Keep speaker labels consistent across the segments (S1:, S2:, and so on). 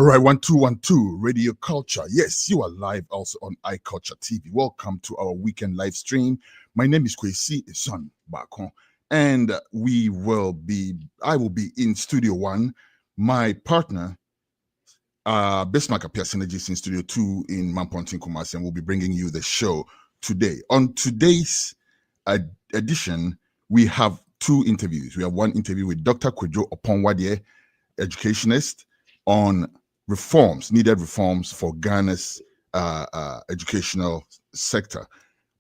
S1: right, 1212 Radio Culture. Yes, you are live also on iCulture TV. Welcome to our weekend live stream. My name is Kwesi, son Baako, and I will be in Studio 1. My partner, Bismarck appears Synergies in Studio 2 in Mampontin Kumasi, and we'll be bringing you the show today. On today's edition, we have two interviews. We have one interview with Dr. Kwadwo Oppong Wadie, educationist, on needed reforms for Ghana's educational sector.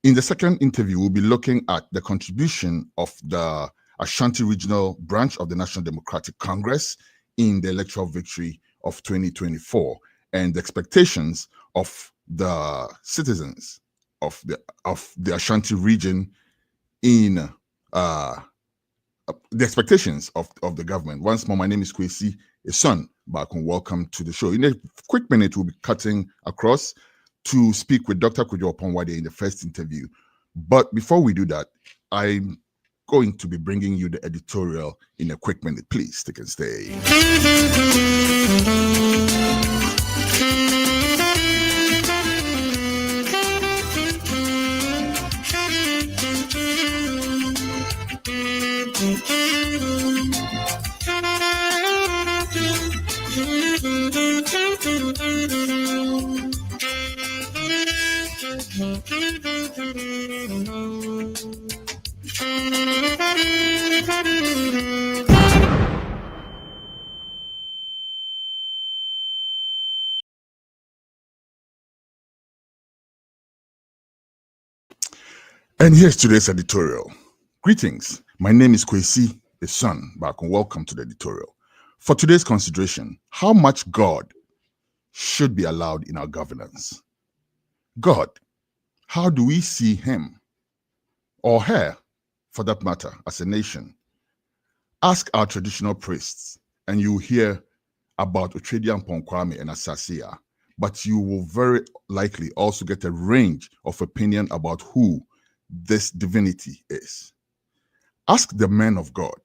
S1: In the second interview, we'll be looking at the contribution of the Ashanti regional branch of the National Democratic Congress in the electoral victory of 2024 and the expectations of the citizens of the Ashanti region in the expectations of the government. Once more, my name is Kwesi, a son Baako. Welcome to the show. In a quick minute, we'll be cutting across to speak with Dr. Kwadwo Oppong Wadie in the first interview. But before we do that, I'm going to be bringing you the editorial in a quick minute. Please stick and stay. And here's today's editorial. Greetings. My name is Kwesi, a son Baako. Welcome to the editorial. For today's consideration, how much God should be allowed in our governance? God, how do we see him or her, for that matter, as a nation? Ask our traditional priests, and you will hear about Otredian Ponkwame and Asasia, but you will very likely also get a range of opinion about who this divinity is. Ask the men of God,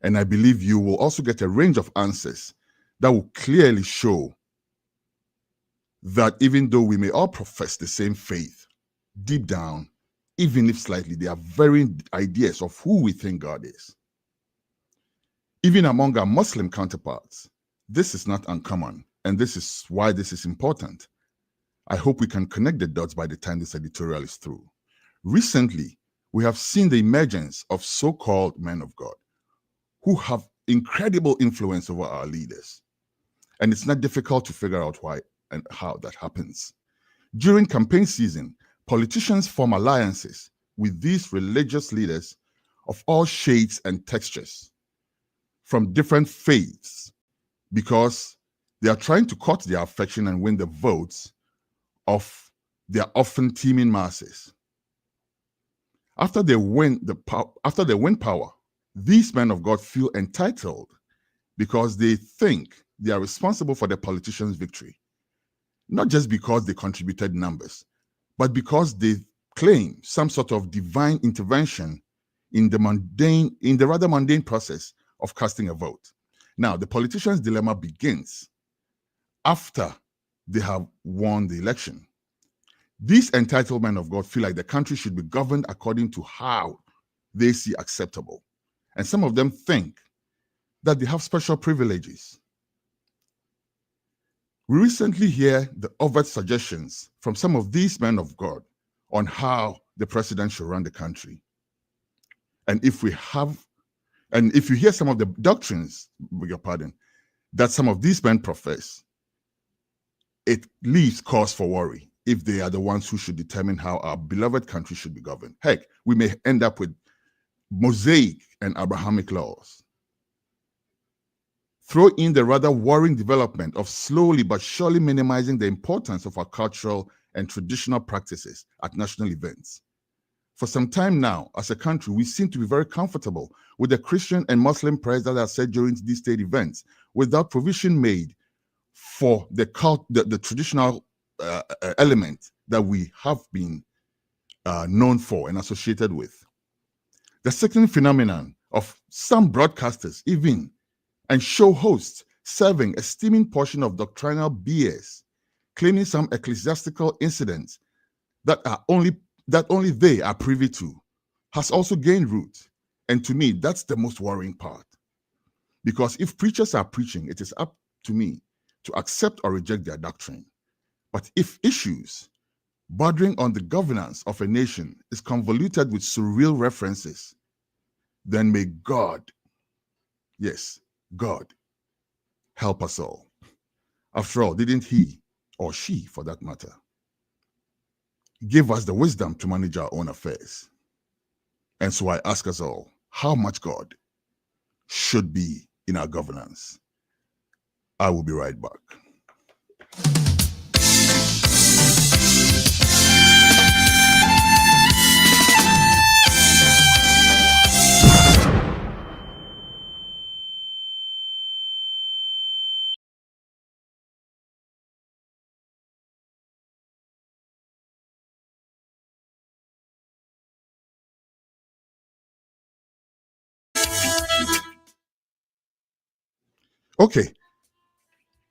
S1: and I believe you will also get a range of answers that will clearly show that even though we may all profess the same faith, deep down, even if slightly, there are varying ideas of who we think God is. Even among our Muslim counterparts, this is not uncommon, and this is why this is important. I hope we can connect the dots by the time this editorial is through. Recently, we have seen the emergence of so-called men of God who have incredible influence over our leaders. And it's not difficult to figure out why and how that happens. During campaign season, politicians form alliances with these religious leaders of all shades and textures from different faiths because they are trying to court their affection and win the votes of their often teeming masses. After they win power, these men of God feel entitled because they think they are responsible for the politician's victory, not just because they contributed numbers, but because they claim some sort of divine intervention in the rather mundane process of casting a vote. Now, the politician's dilemma begins after they have won the election. These entitled men of God feel like the country should be governed according to how they see acceptable. And some of them think that they have special privileges. We recently hear the overt suggestions from some of these men of God on how the president should run the country. And if you hear some of the doctrines, beg your pardon, that some of these men profess, it leaves cause for worry if they are the ones who should determine how our beloved country should be governed. Heck, we may end up with Mosaic and Abrahamic laws. Throw in the rather worrying development of slowly but surely minimizing the importance of our cultural and traditional practices at national events. For some time now, as a country, we seem to be very comfortable with the Christian and Muslim prayers that are said during these state events without provision made for the traditional element that we have been known for and associated with. The second phenomenon of some broadcasters even and show hosts serving a steaming portion of doctrinal BS, claiming some ecclesiastical incidents that only they are privy to, has also gained root. And to me, that's the most worrying part. Because if preachers are preaching, it is up to me to accept or reject their doctrine. But if issues bordering on the governance of a nation is convoluted with surreal references, then may God, yes, God, help us all. After all, didn't he, or she for that matter, give us the wisdom to manage our own affairs? And so I ask us all, how much God should be in our governance? I will be right back. Okay,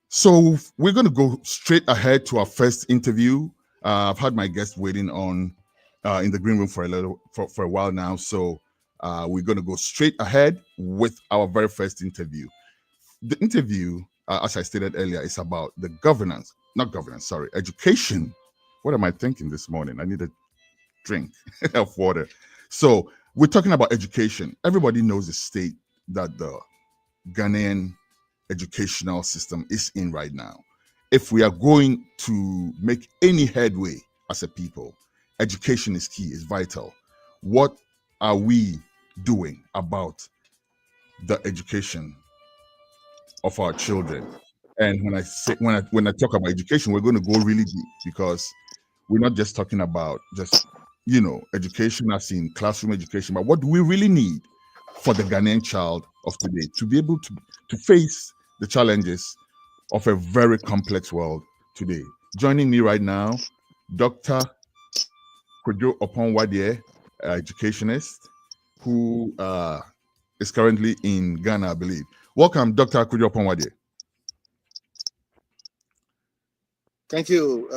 S1: so we're going to go straight ahead to our first interview. I've had my guest waiting on in the green room for a while now, so we're going to go straight ahead with our very first interview. The interview, as I stated earlier, is about the education. What am I thinking this morning? I need a drink of water. So we're talking about education. Everybody knows the state that the Ghanaian educational system is in right now. If we are going to make any headway as a people, education is key, is vital. What are we doing about the education of our children? And when I talk about education, we're going to go really deep, because we're not just talking about just education as in classroom education, but what do we really need for the Ghanaian child of today to be able to face the challenges of a very complex world today? Joining me right now, Dr. Kwadwo Oppong Wadie, educationist, who is currently in Ghana, I believe. Welcome, Dr. Kwadwo Oppong Wadie.
S2: Thank you,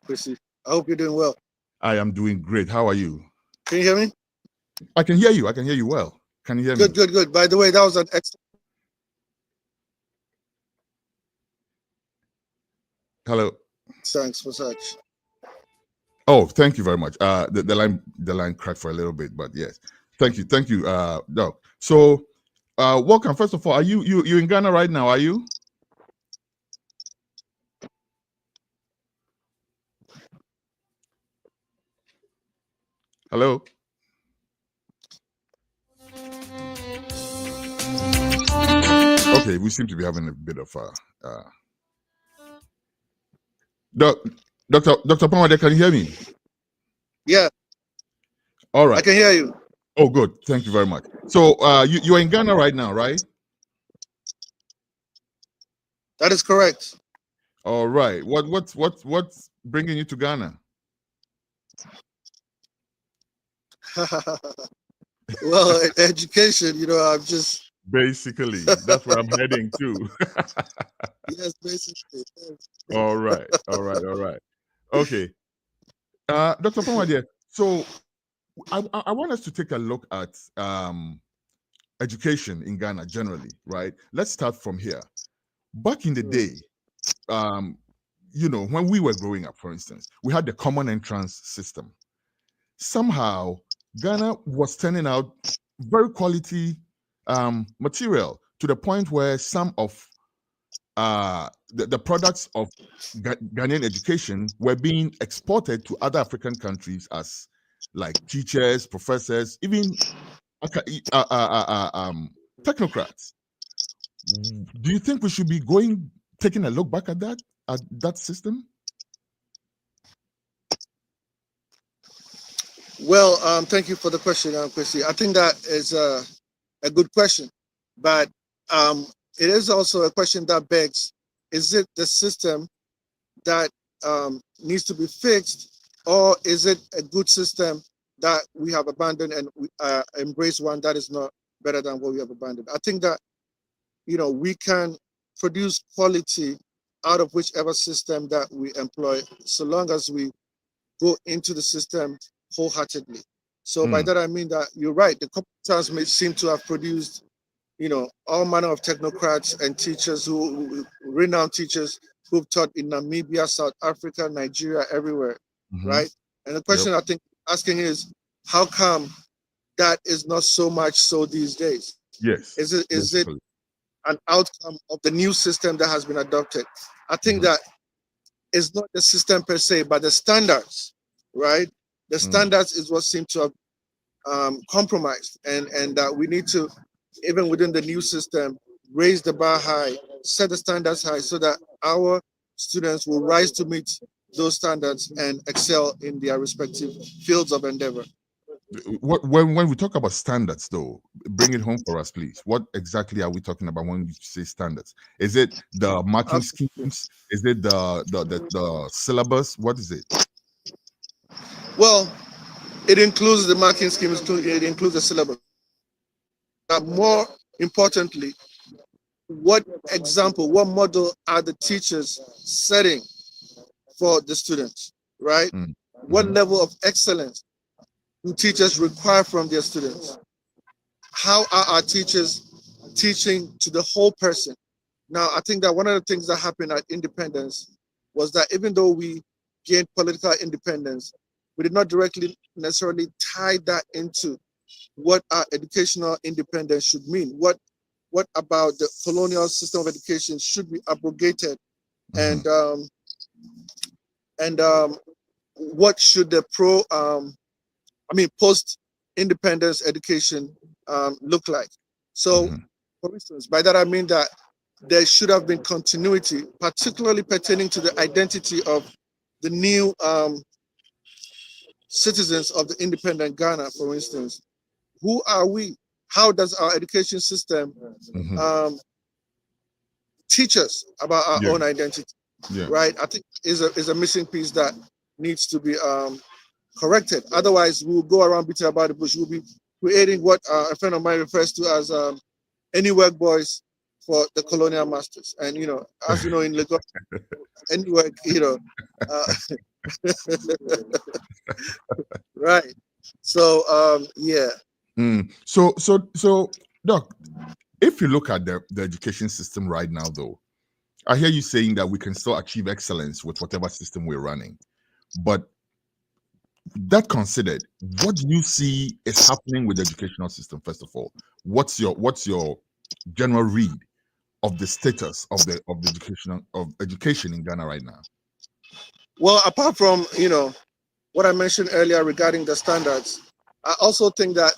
S2: Kwesi. I hope you're doing well.
S1: I am doing great. How are you?
S2: Can you hear me?
S1: I can hear you. I can hear you well. Can you hear me?
S2: Good. By the way, that was an excellent.
S1: Hello.
S2: Thanks for such.
S1: Oh, thank you very much. The line cracked for a little bit, but yes, thank you, Doc. So, welcome. First of all, are you in Ghana right now? Are you? Hello. Okay, we seem to be having a bit of Dr. Pamade, can you hear me?
S2: Yeah.
S1: All right.
S2: I can hear you.
S1: Oh, good. Thank you very much. So, you're in Ghana right now, right?
S2: That is correct.
S1: All right. What's bringing you to Ghana?
S2: Well, education. I'm just.
S1: Basically, that's where I'm heading to.
S2: Yes, basically.
S1: All right. Okay. Dr. Pamade, so I want us to take a look at education in Ghana generally, right? Let's start from here. Back in the day, when we were growing up, for instance, we had the common entrance system. Somehow, Ghana was turning out very quality material, to the point where some of the products of Ghanaian education were being exported to other African countries as like teachers, professors, even technocrats. Do you think we should be taking a look back at that system?
S2: Well, thank you for the question, Kwesi. I think that is a good question, but it is also a question that begs: is it the system that needs to be fixed, or is it a good system that we have abandoned and we embrace one that is not better than what we have abandoned? I think that we can produce quality out of whichever system that we employ, so long as we go into the system wholeheartedly. So by that I mean that you're right. The computers may seem to have produced, all manner of technocrats and teachers renowned teachers who've taught in Namibia, South Africa, Nigeria, everywhere, right? And the question I think asking is, how come that is not so much so these days?
S1: Yes.
S2: Is it an outcome of the new system that has been adopted? I think that it's not the system per se, but the standards, right? The standards is what seems to have compromised, and that we need to, even within the new system, raise the bar high, set the standards high, so that our students will rise to meet those standards and excel in their respective fields of endeavor.
S1: When we talk about standards, though, bring it home for us, please. What exactly are we talking about when we say standards? Is it the marking schemes? Is it the syllabus? What is it?
S2: Well, it includes the marking schemes. It includes the syllabus. But more importantly, what model are the teachers setting for the students, right? What level of excellence do teachers require from their students? How are our teachers teaching to the whole person? Now, I think that one of the things that happened at independence was that even though we gained political independence, we did not directly necessarily tie that into what our educational independence should mean. What about the colonial system of education should be abrogated, and what should the post independence education look like? So, for instance, by that I mean that there should have been continuity, particularly pertaining to the identity of the new citizens of the independent Ghana, for instance. Who are we? How does our education system teach us about our own identity? Right? I think is a missing piece that needs to be corrected. Otherwise, we'll go around beating about the bush. We'll be creating what a friend of mine refers to as any work boys for the colonial masters. And as you know, in Lagos, any work, right. So yeah.
S1: So Doc, if you look at the education system right now, though, I hear you saying that we can still achieve excellence with whatever system we're running. But that considered, what do you see is happening with the educational system? First of all, what's your general read of the status of the education in Ghana right now?
S2: Well, apart from what I mentioned earlier regarding the standards, I also think that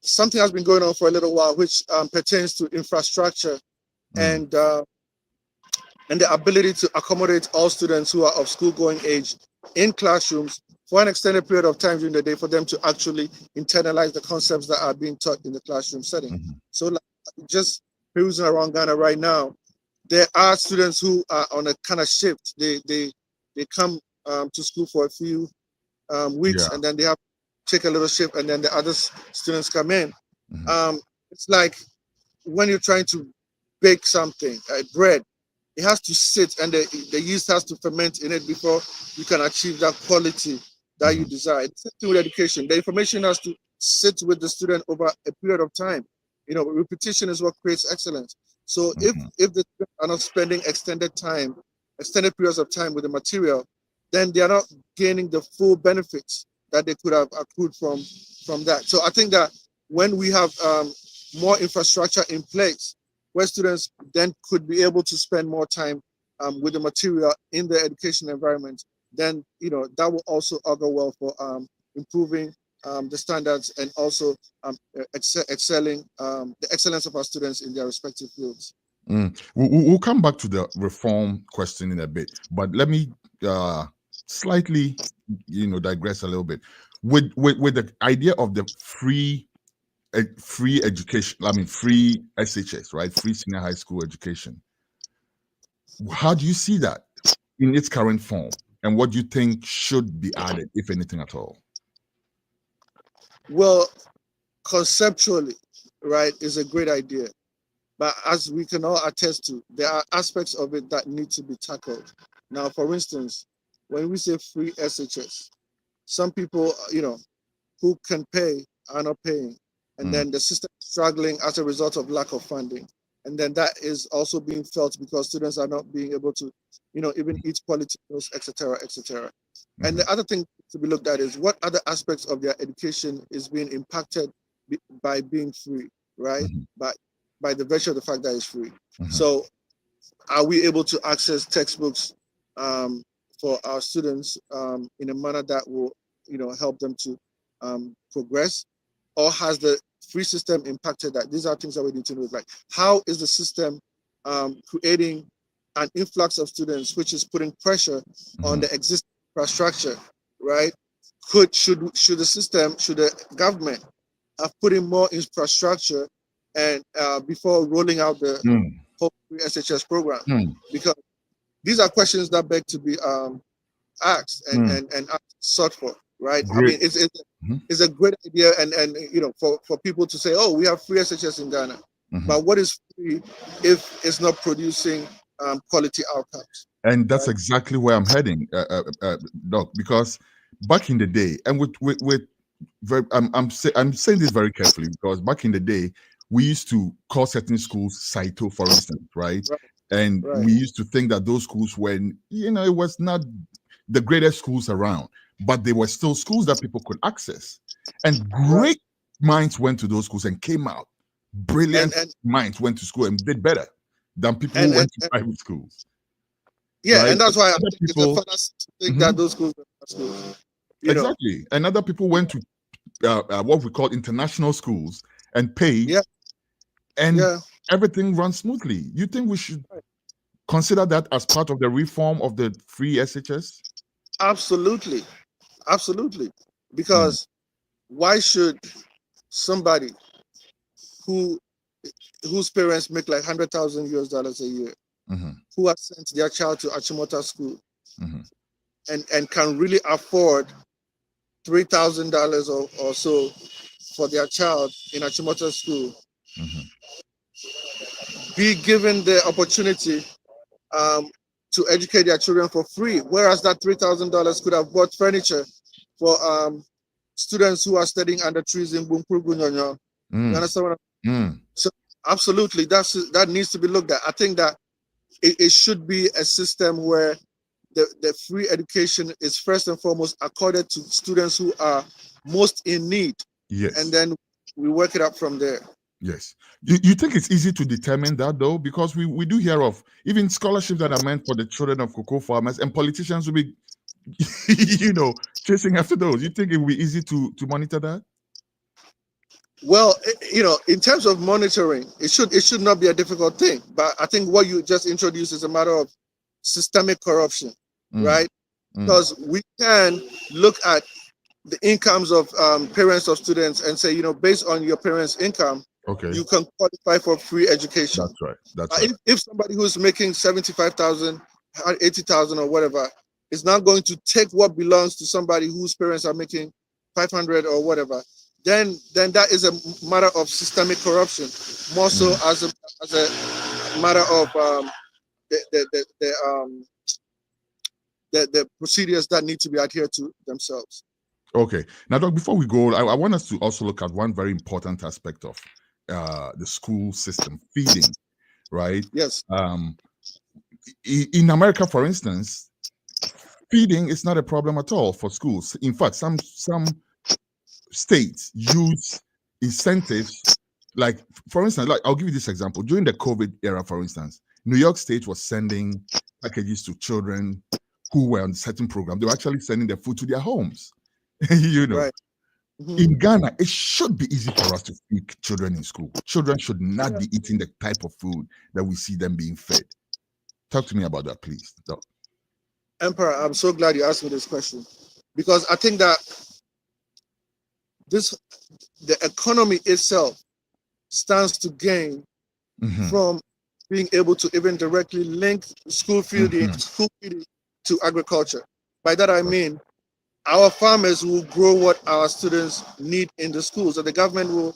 S2: something has been going on for a little while, which pertains to infrastructure and the ability to accommodate all students who are of school-going age in classrooms for an extended period of time during the day, for them to actually internalize the concepts that are being taught in the classroom setting. So, just perusing around Ghana right now, there are students who are on a kind of shift. They come to school for a few weeks, and then they have to take a little shift, and then the other students come in. It's like when you're trying to bake something, bread, it has to sit, and the yeast has to ferment in it before you can achieve that quality that you desire. It's the same thing with education. The information has to sit with the student over a period of time. Repetition is what creates excellence. So if the students are not spending extended periods of time with the material, then they are not gaining the full benefits that they could have accrued from that. So I think that when we have more infrastructure in place, where students then could be able to spend more time with the material in the education environment, then that will also augur well for improving the standards and also excelling the excellence of our students in their respective fields.
S1: We'll come back to the reform question in a bit, but let me slightly digress a little bit with the idea of the free education. Free SHS, right? Free senior high school education. How do you see that in its current form, and what do you think should be added, if anything at all?
S2: Well, conceptually, right, is a great idea, But as we can all attest to, there are aspects of it that need to be tackled. Now, for instance, when we say free SHS, some people, who can pay are not paying. And then the system is struggling as a result of lack of funding. And then that is also being felt because students are not being able to, even eat quality meals, etc., etc. And the other thing to be looked at is what other aspects of their education is being impacted by being free, right? By the virtue of the fact that it's free. So are we able to access textbooks for our students in a manner that will, help them to progress? Or has the free system impacted that? These are things that we need to know. Like, how is the system creating an influx of students, which is putting pressure on the existing infrastructure, right? Should the government have put in more infrastructure and before rolling out the whole free SHS program? Because these are questions that beg to be asked and sought for, right?
S1: Great.
S2: I mean, it's a great idea, and for people to say, oh, we have free SHS in Ghana, but what is free if it's not producing quality outcomes?
S1: And that's exactly where I'm heading, Doc, because back in the day, and I'm saying this very carefully, because back in the day, we used to call certain schools Saito, for instance, right? And we used to think that those schools were, it was not the greatest schools around, but they were still schools that people could access. And great minds went to those schools and came out. Brilliant minds went to school and did better than people who went to private schools.
S2: Yeah,
S1: right?
S2: And that's why I think
S1: people,
S2: it's a fallacy to think that those schools are schools.
S1: Exactly. And other people went to what we call international schools and paid, and everything runs smoothly. You think we should consider that as part of the reform of the free SHS?
S2: Absolutely. Because why should somebody whose parents make like $100,000 a year, who has sent their child to Achimota school, and can really afford $3,000 or so for their child in Achimota school, be given the opportunity to educate their children for free, whereas that $3,000 could have bought furniture for students who are studying under trees in Bunkuru. You understand what So absolutely, that needs to be looked at. I think that it should be a system where the free education is first and foremost accorded to students who are most in need.
S1: Yes.
S2: And then we work it up from there.
S1: Yes. You think it's easy to determine that, though? Because we do hear of even scholarships that are meant for the children of cocoa farmers, and politicians will be, chasing after those. You think it will be easy to monitor that?
S2: Well, in terms of monitoring, it should not be a difficult thing. But I think what you just introduced is a matter of systemic corruption, right? Because we can look at the incomes of parents of students and say, based on your parents' income, you can qualify for free education.
S1: That's right.
S2: If somebody who's making 75,000, 80,000 or whatever is not going to take what belongs to somebody whose parents are making 500 or whatever, then that is a matter of systemic corruption, more so as a matter of the procedures that need to be adhered to themselves.
S1: Okay. Now, Doc, before we go, I want us to also look at one very important aspect of the school system, feeding, right?
S2: Yes.
S1: In America, for instance, feeding is not a problem at all for schools. In fact, some states use incentives, like, for instance, I'll give you this example. During the COVID era, for instance, New York State was sending packages to children who were on certain programs. They were actually sending their food to their homes.
S2: Right.
S1: In Ghana, it should be easy for us to feed children in school. Children should not be eating the type of food that we see them being fed. Talk to me about that, please, Doc.
S2: Emperor, I'm so glad you asked me this question, because I think that the economy itself stands to gain from being able to even directly link school feeding to agriculture. By that I mean, our farmers will grow what our students need in the schools, and the government will,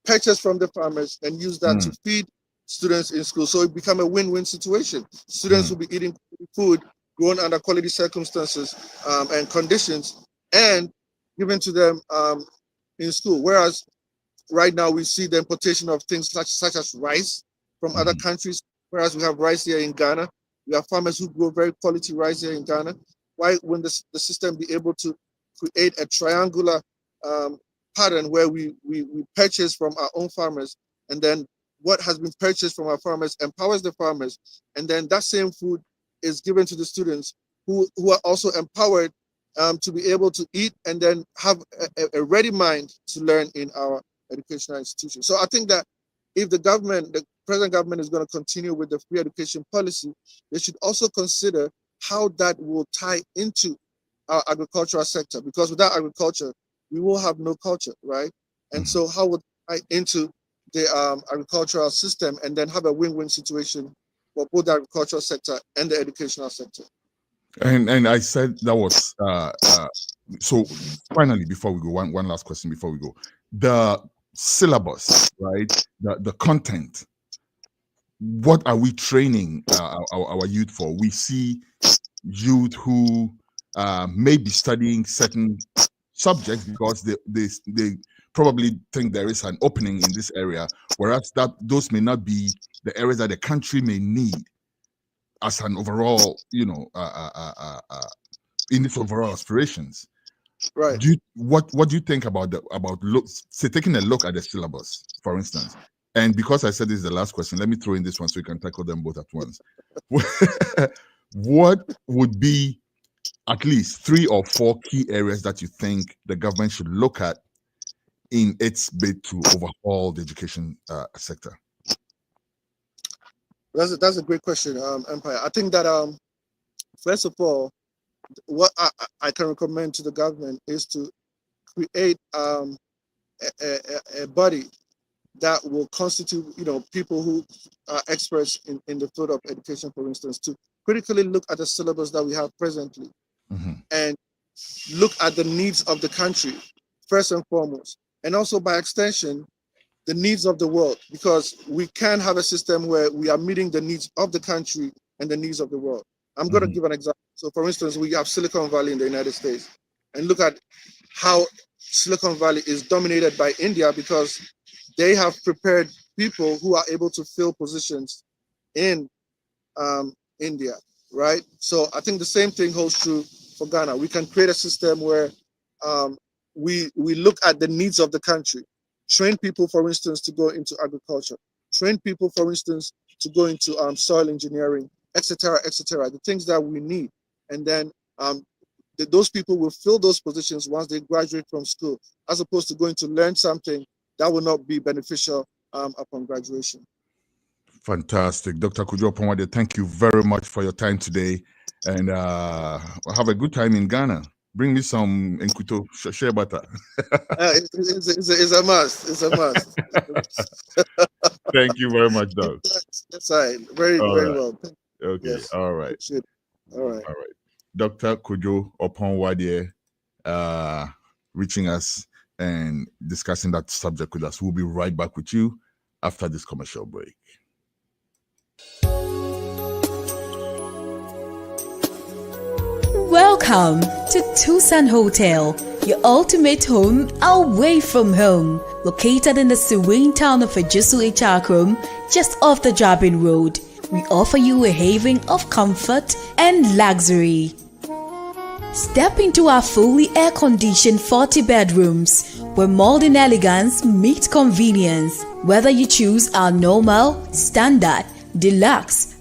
S2: purchase from the farmers and use that to feed students in school. So it become a win-win situation. Students will be eating food grown under quality circumstances and conditions and given to them in school. Whereas right now we see the importation of things such as rice from other countries, whereas we have rice here in Ghana. We have farmers who grow very quality rice here in Ghana. Why wouldn't the system be able to create a triangular pattern where we purchase from our own farmers, and then what has been purchased from our farmers empowers the farmers, and then that same food is given to the students who are also empowered to be able to eat and then have a ready mind to learn in our educational institutions. So I think that if the present government is going to continue with the free education policy, they should also consider how that will tie into our agricultural sector, because without agriculture, we will have no culture, right? And so how would tie into the agricultural system and then have a win-win situation for both the agricultural sector and the educational sector?
S1: And I said that was so finally, before we go, one last question before we go. The syllabus, right? The content. What are we training our youth for? We see youth who may be studying certain subjects because they probably think there is an opening in this area, whereas those may not be the areas that the country may need as an overall, in its overall aspirations.
S2: Right.
S1: What do you think about taking a look at the syllabus, for instance? And because I said this is the last question, let me throw in this one so we can tackle them both at once. What would be at least 3 or 4 key areas that you think the government should look at in its bid to overhaul the education sector?
S2: That's a great question, Empire. I think that first of all, what I can recommend to the government is to create a body that will constitute, people who are experts in the field of education, for instance, to critically look at the syllabus that we have presently and look at the needs of the country first and foremost, and also by extension, the needs of the world, because we can have a system where we are meeting the needs of the country and the needs of the world. I'm going to give an example. So for instance, we have Silicon Valley in the United States, and look at how Silicon Valley is dominated by India, because they have prepared people who are able to fill positions in India, right? So I think the same thing holds true for Ghana. We can create a system where we look at the needs of the country, train people, for instance, to go into agriculture, train people, for instance, to go into soil engineering, etc., the things that we need. And then those people will fill those positions once they graduate from school, as opposed to going to learn something that will not be beneficial upon graduation.
S1: Fantastic. Dr. Kwadwo Oppong Wadie, thank you very much for your time today. And have a good time in Ghana. Bring me some Nkuto shea butter.
S2: It's a must. It's a must.
S1: Thank you very much, Doc.
S2: That's right. Very well.
S1: Okay.
S2: Yes.
S1: All right.
S2: All right.
S1: Dr. Kwadwo Oppong Wadie reaching us and discussing that subject with us. We'll be right back with you after this commercial break.
S3: Welcome to Tucson Hotel, your ultimate home away from home. Located in the serene town of Owusu Echakrom, just off the Jabin Road, we offer you a haven of comfort and luxury. Step into our fully air-conditioned 40 bedrooms, where modern elegance meets convenience. Whether you choose our normal, standard, deluxe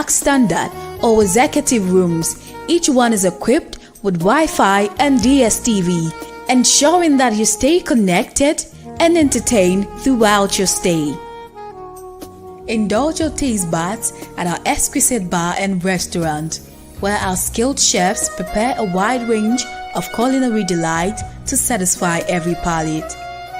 S3: standard, or executive rooms, each one is equipped with Wi-Fi and DSTV, ensuring that you stay connected and entertained throughout your stay. Indulge your taste buds at our exquisite bar and restaurant, where our skilled chefs prepare a wide range of culinary delight to satisfy every palate.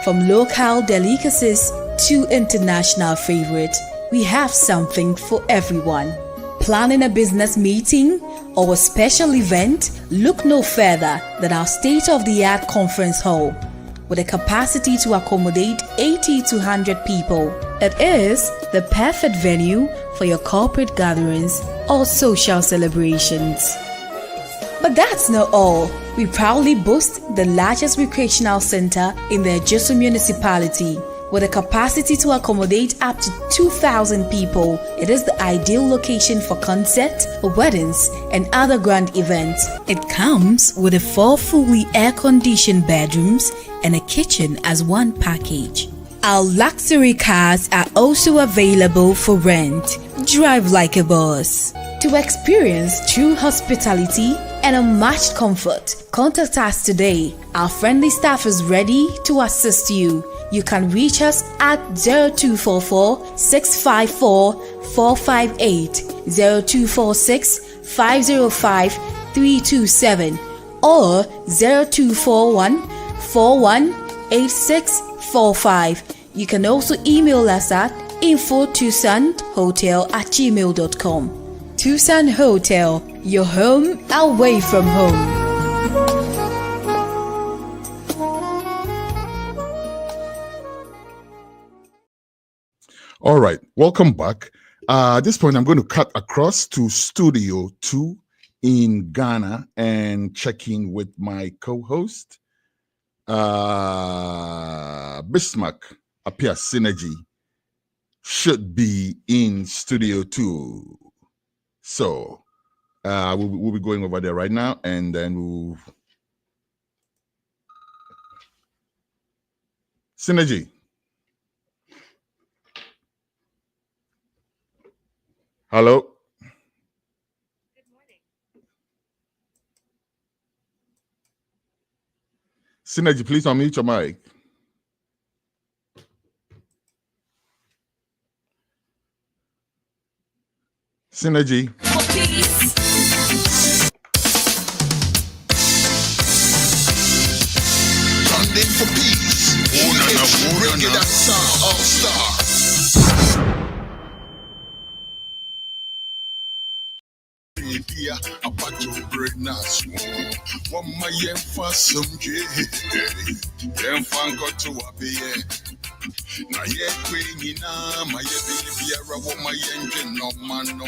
S3: From local delicacies to international favorites, we have something for everyone. Planning a business meeting or a special event? Look no further than our state-of-the-art conference hall. with a capacity to accommodate 80 to 100 people. It is the perfect venue for your corporate gatherings or social celebrations. But that's not all. We proudly boast the largest recreational center in the Owusu municipality. With a capacity to accommodate up to 2,000 people, it is the ideal location for concerts, weddings, and other grand events. It comes with 4 fully air-conditioned bedrooms and a kitchen as one package. Our luxury cars are also available for rent. Drive like a boss. To experience true hospitality and unmatched comfort, contact us today. Our friendly staff is ready to assist you. You can reach us at 0244 654 458, 0246 505 327, or 0241 418645. You can also email us at info2sandhotel@gmail.com. Tucson Hotel, your home away from home.
S1: All right, welcome back. At this point, I'm going to cut across to Studio 2 in Ghana and check in with my co-host, Bismarck Appear Synergy should be in Studio 2. So we'll be going over there right now, and then we'll... Synergy. Hello.
S4: Good morning.
S1: Synergy, please unmute your mic. Synergy.
S5: Standing for peace. Bring it that sound, all stars. Idea about your brain as one my yen for some yen fan got to a be na ye queen na my baby ara wo my engine no man no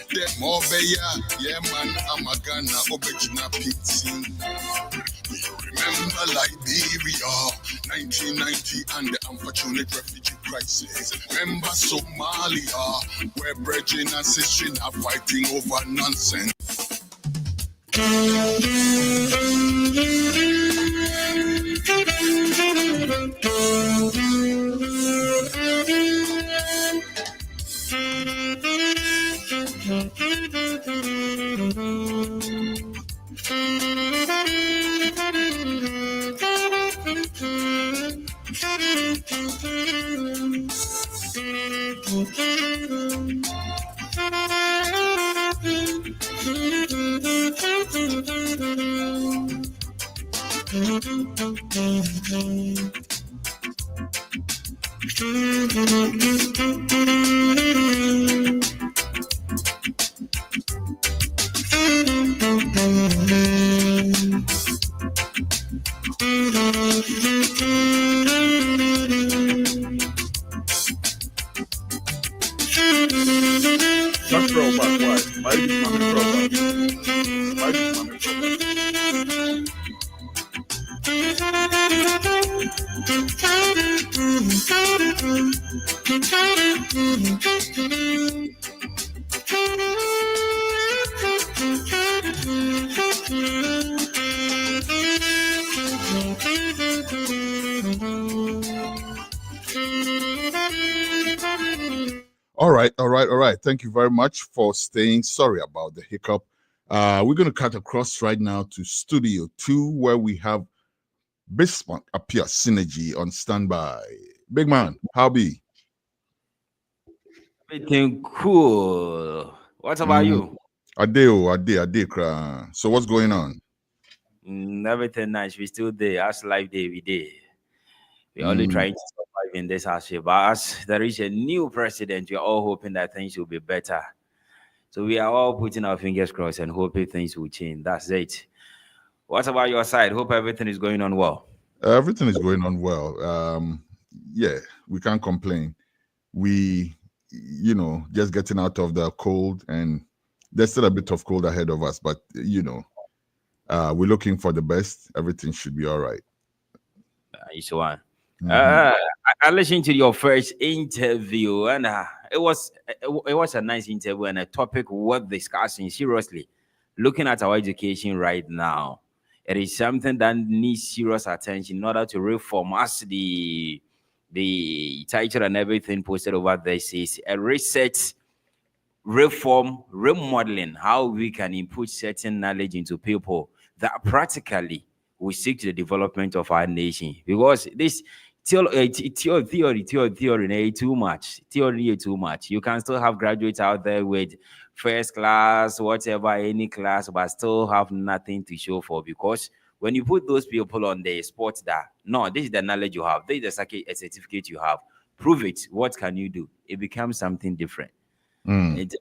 S5: the more be yeah man I'm a Ghana original pizza. You remember Liberia 1990 and the unfortunate refugee crisis. Remember Somalia, where brethren and sisters are fighting over nonsense.
S1: All right. Thank you very much for staying. Sorry about the hiccup. We're going to cut across right now to Studio 2, where we have Bismarck Appear Synergy on standby. Big man, how be?
S6: Everything cool. What about you?
S1: Ade. So what's going on?
S6: Everything nice. We still there. As life day we day. We're only trying to survive in this house here. But as there is a new president, we're all hoping that things will be better. So we are all putting our fingers crossed and hoping things will change. That's it. What about your side? Hope everything is going on well.
S1: Everything is going on well. Yeah, we can't complain. We, just getting out of the cold, and there's still a bit of cold ahead of us, but we're looking for the best. Everything should be all right.
S6: It's one.
S1: Mhm.
S6: I listened to your first interview, and it was a nice interview and a topic worth discussing. Seriously, looking at our education right now, it is something that needs serious attention in order to reform. As the title and everything posted over there says, a research, reform, remodeling, how we can input certain knowledge into people that practically will seek the development of our nation. Because this theory too much. Theory too much. You can still have graduates out there with first class, whatever, any class, but still have nothing to show for. Because when you put those people on the spot that, no, this is the knowledge you have, this is a certificate you have, prove it, what can you do? It becomes something different. It,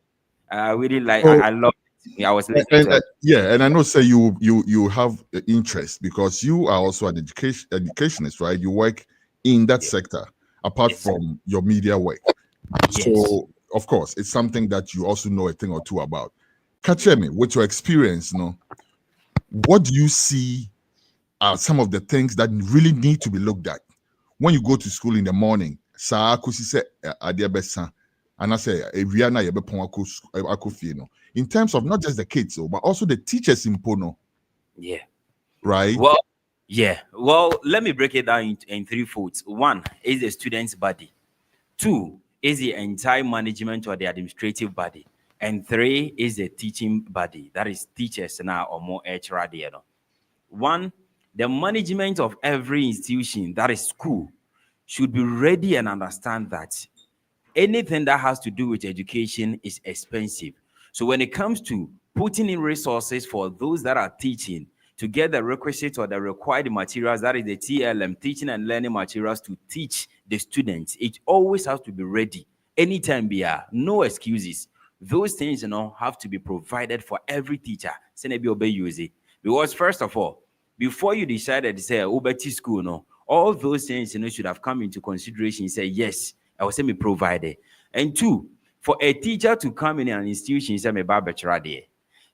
S6: really like,
S1: So,
S6: I love it. I was listening to it.
S1: yeah, and I know, say you have interest because you are also an educationist, right? You work in that sector apart
S6: Yes.
S1: from your media work.
S6: Yes.
S1: So, of course, it's something that you also know a thing or two about. Catch me with your experience, what do you see are some of the things that really need to be looked at when you go to school in the morning? And I say, in terms of not just the kids, but also the teachers in Pono,
S6: Yeah.
S1: right?
S6: Well, yeah. Well, let me break it down in three folds. One is the student's body. Two is the entire management or the administrative body. And three is the teaching body. That is teachers now or more HR. One, the management of every institution, that is school, should be ready and understand that anything that has to do with education is expensive. So when it comes to putting in resources for those that are teaching to get the requisite or the required materials, that is the TLM, teaching and learning materials to teach the students, it always has to be ready. Anytime be no excuses. Those things, have to be provided for every teacher. Because first of all, before you decided to say Ubeti school, all those things should have come into consideration. Say yes, I will say me provided. And two, for a teacher to come in an institution, say me there.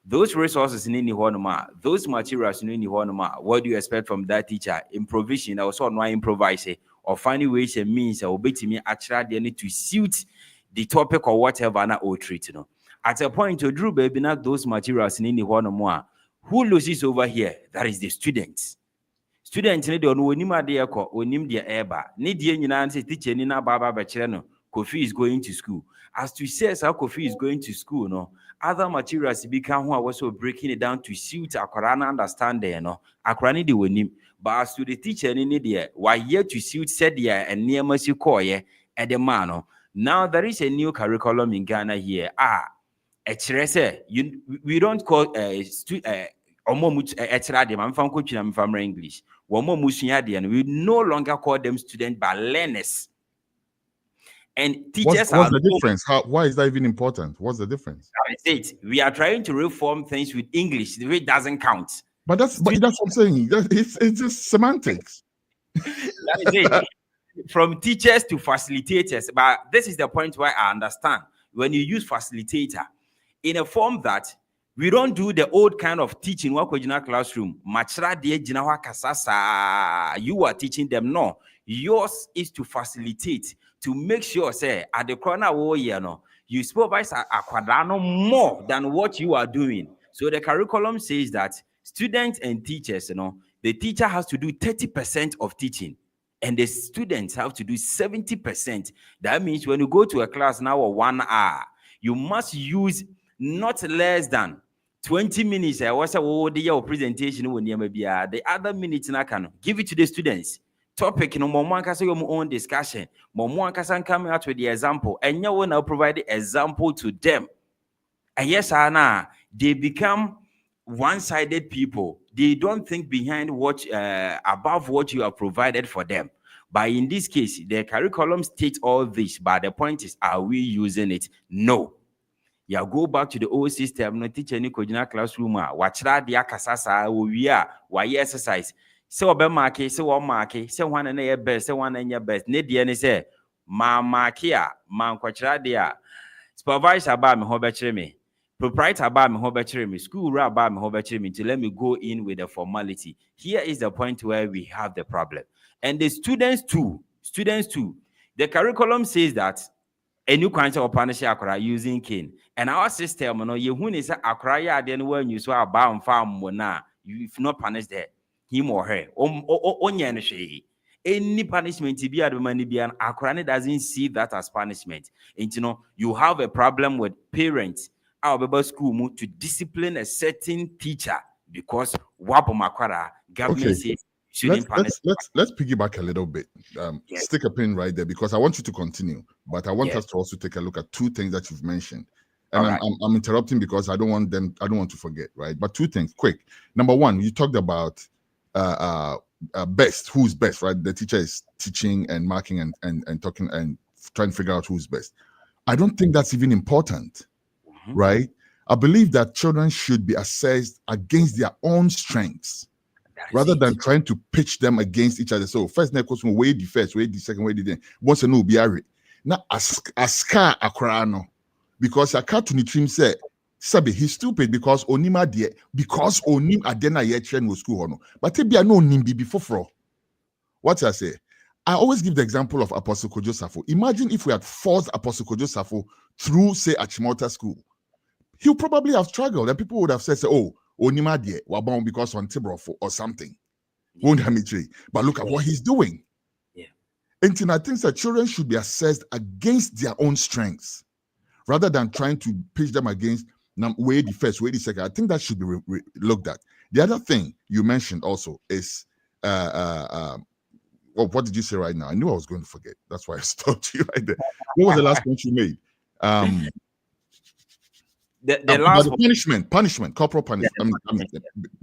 S6: Those resources in Honoma, those materials in Honoma, what do you expect from that teacher? Improvisation, I also not improvise or finding ways and means or betting me actually need to suit the topic or whatever na or treat. At a point to Drew baby, not those materials in Honoma. Who loses over here? That is the students. Students need to know onim ade ko onim de eba. Ne die nyina say teacher ni na baba ba kire no. Kofi is going to school. As to say how Kofi is going to school, other materials become who are also breaking it down to suit akwara na understand there, akwara ni de onim. But as to the teacher ni there, why here to suit said there and near mercy call ye at the man. Now there is a new curriculum in Ghana here. We don't call English. We no longer call them students but learners. And teachers
S1: what's the difference? Why is that even important? What's the difference?
S6: We are trying to reform things with English. The way it doesn't count.
S1: But that's what I'm saying. It's just semantics.
S6: That is it. From teachers to facilitators. But this is the point where I understand. When you use facilitator, in a form that we don't do the old kind of teaching work in our classroom. You are teaching them. No, yours is to facilitate, to make sure, say, at the corner, you supervise a quadrano more than what you are doing. So the curriculum says that students and teachers, the teacher has to do 30% of teaching, and the students have to do 70%. That means when you go to a class now or 1 hour, you must use not less than 20 minutes. I was a presentation when the other minutes I can give it to the students. Topic your own discussion. Coming out with the example, and you will now provide the example to them. And yes, Anna, they become one-sided people. They don't think behind what above what you have provided for them. But in this case, the curriculum states all this. But the point is, are we using it? No. You go back to the old system, no teacher any classroom, watch that the akasasa, why exercise. Say obe market, say one market, say one and your best, say one and your best. Need the any say ma markia, man kwachra dia. Supervisor about me ho me. Proprietor about me ho me. School rap about me ho me to let me go in with the formality. Here is the point where we have the problem. And the students too. The curriculum says that a new kind of partnership akora using cane. And our system, you who is akora ya then when you saw about farm na you if not punish there, him or her. Any punishment to be at the money be an akora doesn't see that as punishment. And you have a problem with parents. Our baby school move to discipline a certain teacher because wapo makwara government says shouldn't punish.
S1: Let's piggyback a little bit.
S6: Yes.
S1: Stick a pin right there because I want you to continue, but I want
S6: Yes.
S1: us to also take a look at two things that you've mentioned. And
S6: All right.
S1: I'm interrupting because I don't want to forget, right? But two things, quick. Number one, you talked about best, who's best, right? The teacher is teaching and marking and talking and trying to figure out who's best. I don't think that's even important, right? I believe that children should be assessed against their own strengths rather than trying to pitch them against each other. So first next question, where the first, where the second, where the then. Once a no be now as car akrano because a car to the trim said Sabi, he's stupid because onima de because onim adena ye train was school hono. But te be no nimbi before fro. What I say? I always give the example of Apostle Kwadwo Safo. Imagine if we had forced Apostle Kwadwo Safo through, say, Achimota school. He'll probably have struggled, and people would have said, oh, onima de wabon because on Tibrofo or something. Won't have me tree. But look at what he's doing.
S6: Yeah.
S1: And I think that children should be assessed against their own strengths rather than trying to pitch them against way the first, way the second. I think that should be looked at. The other thing you mentioned also is well, what did you say right now? I knew I was going to forget. That's why I stopped you right there. What was the last point you made?
S6: The last
S1: punishment, corporal punishment. I mean,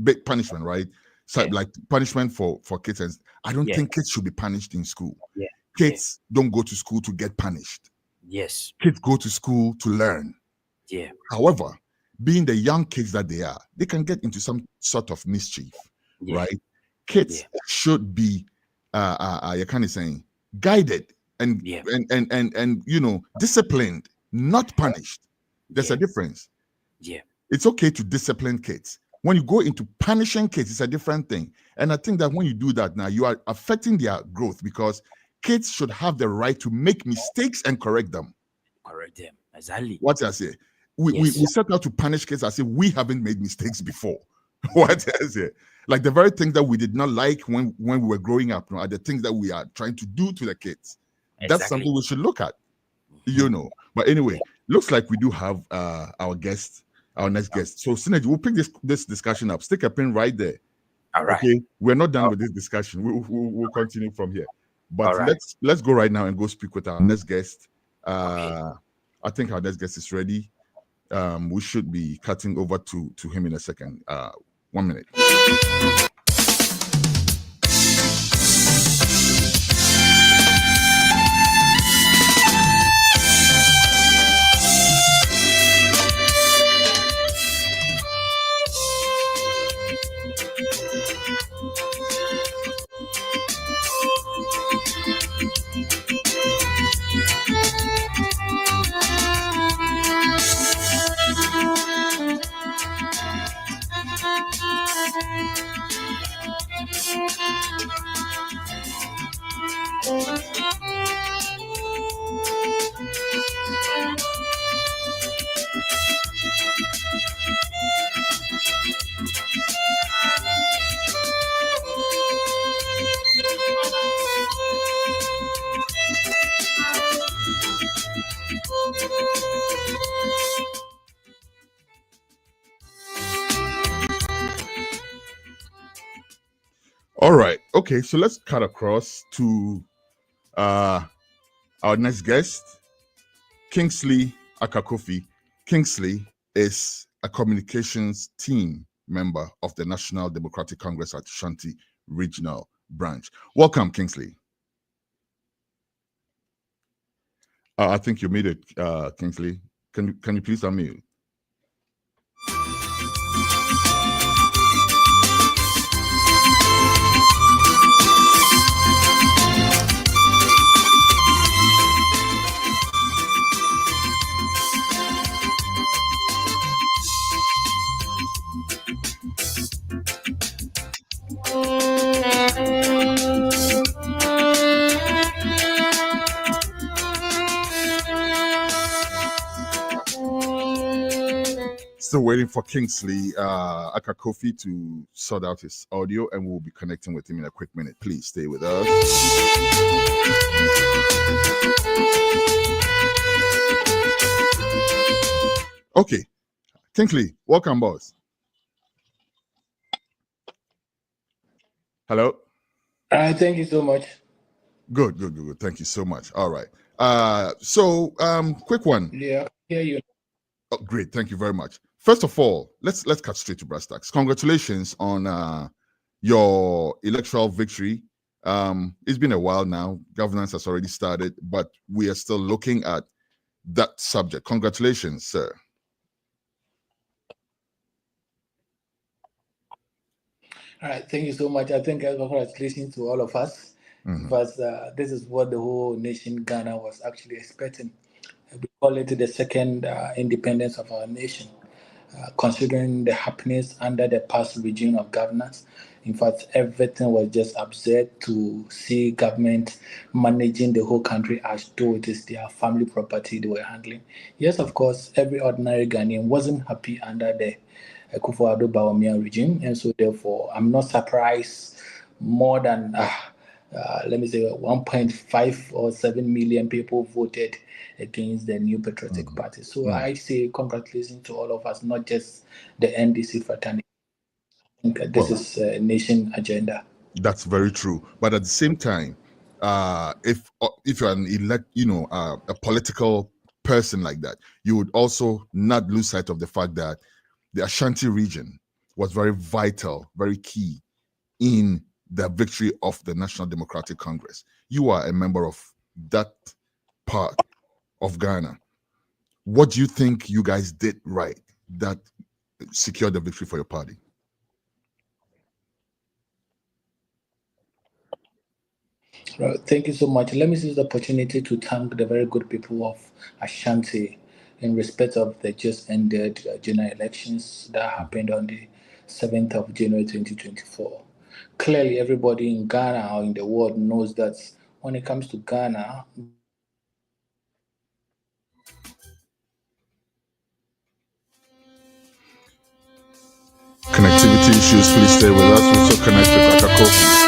S1: big punishment, right? So like punishment for kids. I don't think kids should be punished in school.
S6: Yeah.
S1: Kids don't go to school to get punished.
S6: Yes.
S1: Kids go to school to learn.
S6: Yeah.
S1: However, being the young kids that they are, they can get into some sort of mischief, right? Kids should be you kind of saying guided and disciplined, not punished. There's a difference.
S6: Yeah.
S1: It's okay to discipline kids. When you go into punishing kids, it's a different thing. And I think that when you do that now, you are affecting their growth because kids should have the right to make mistakes and correct them.
S6: Correct them. Exactly.
S1: What I say? We set out to punish kids as if we haven't made mistakes before. What I say? Like the very things that we did not like when we were growing up are the things that we are trying to do to the kids. Exactly. That's something we should look at, But anyway, looks like we do have our next guest. So Synergy, we'll pick this discussion up. Stick a pin right there.
S6: All right.
S1: Okay, we're not done with this discussion. We'll continue from here. But let's go right now and go speak with our next guest. I think our next guest is ready. We should be cutting over to him in a second. 1 minute. All right. Okay, so let's cut across to our next guest, Kingsley Akakofi. Kingsley is a communications team member of the National Democratic Congress at Ashanti Regional Branch. Welcome, Kingsley. I think you made it, Kingsley. Can you please unmute? still waiting for Kingsley Akakofi to sort out his audio, and we'll be connecting with him in a quick minute. Please stay with us. Okay, Kingsley, welcome, boss. Hello.
S7: Thank you so much.
S1: Good. Thank you so much. All right. Quick one.
S7: Yeah, hear you.
S1: Oh, great. Thank you very much. First of all, let's cut straight to brass tacks. Congratulations on your electoral victory. It's been a while now. Governance has already started, but we are still looking at that subject. Congratulations, sir.
S7: All right, thank you so much. I think congratulations to all of us, because this is what the whole nation Ghana was actually expecting. We call it the second independence of our nation, considering the happiness under the past regime of governance. In fact, everything was just absurd to see government managing the whole country as though it is their family property they were handling. Yes, of course, every ordinary Ghanaian wasn't happy under the Akufo-Addo Bawumia regime, and so therefore I'm not surprised more than let me say 1.5 or 7 million people voted against the New Patriotic Party. So I say congratulations to all of us, not just the NDC fraternity. I think this is a nation agenda.
S1: That's very true. But at the same time, if you're an a political person like that, you would also not lose sight of the fact that the Ashanti region was very vital, very key in the victory of the National Democratic Congress. You are a member of that part of Ghana. What do you think you guys did right that secured the victory for your party?
S7: Right, thank you so much. Let me seize the opportunity to thank the very good people of Ashanti in respect of the just ended general elections that happened on the 7th of January 2024. Clearly, everybody in Ghana or in the world knows that when it comes to Ghana,
S1: Connectivity issues, please stay with us. We'll still connect with Akakofi.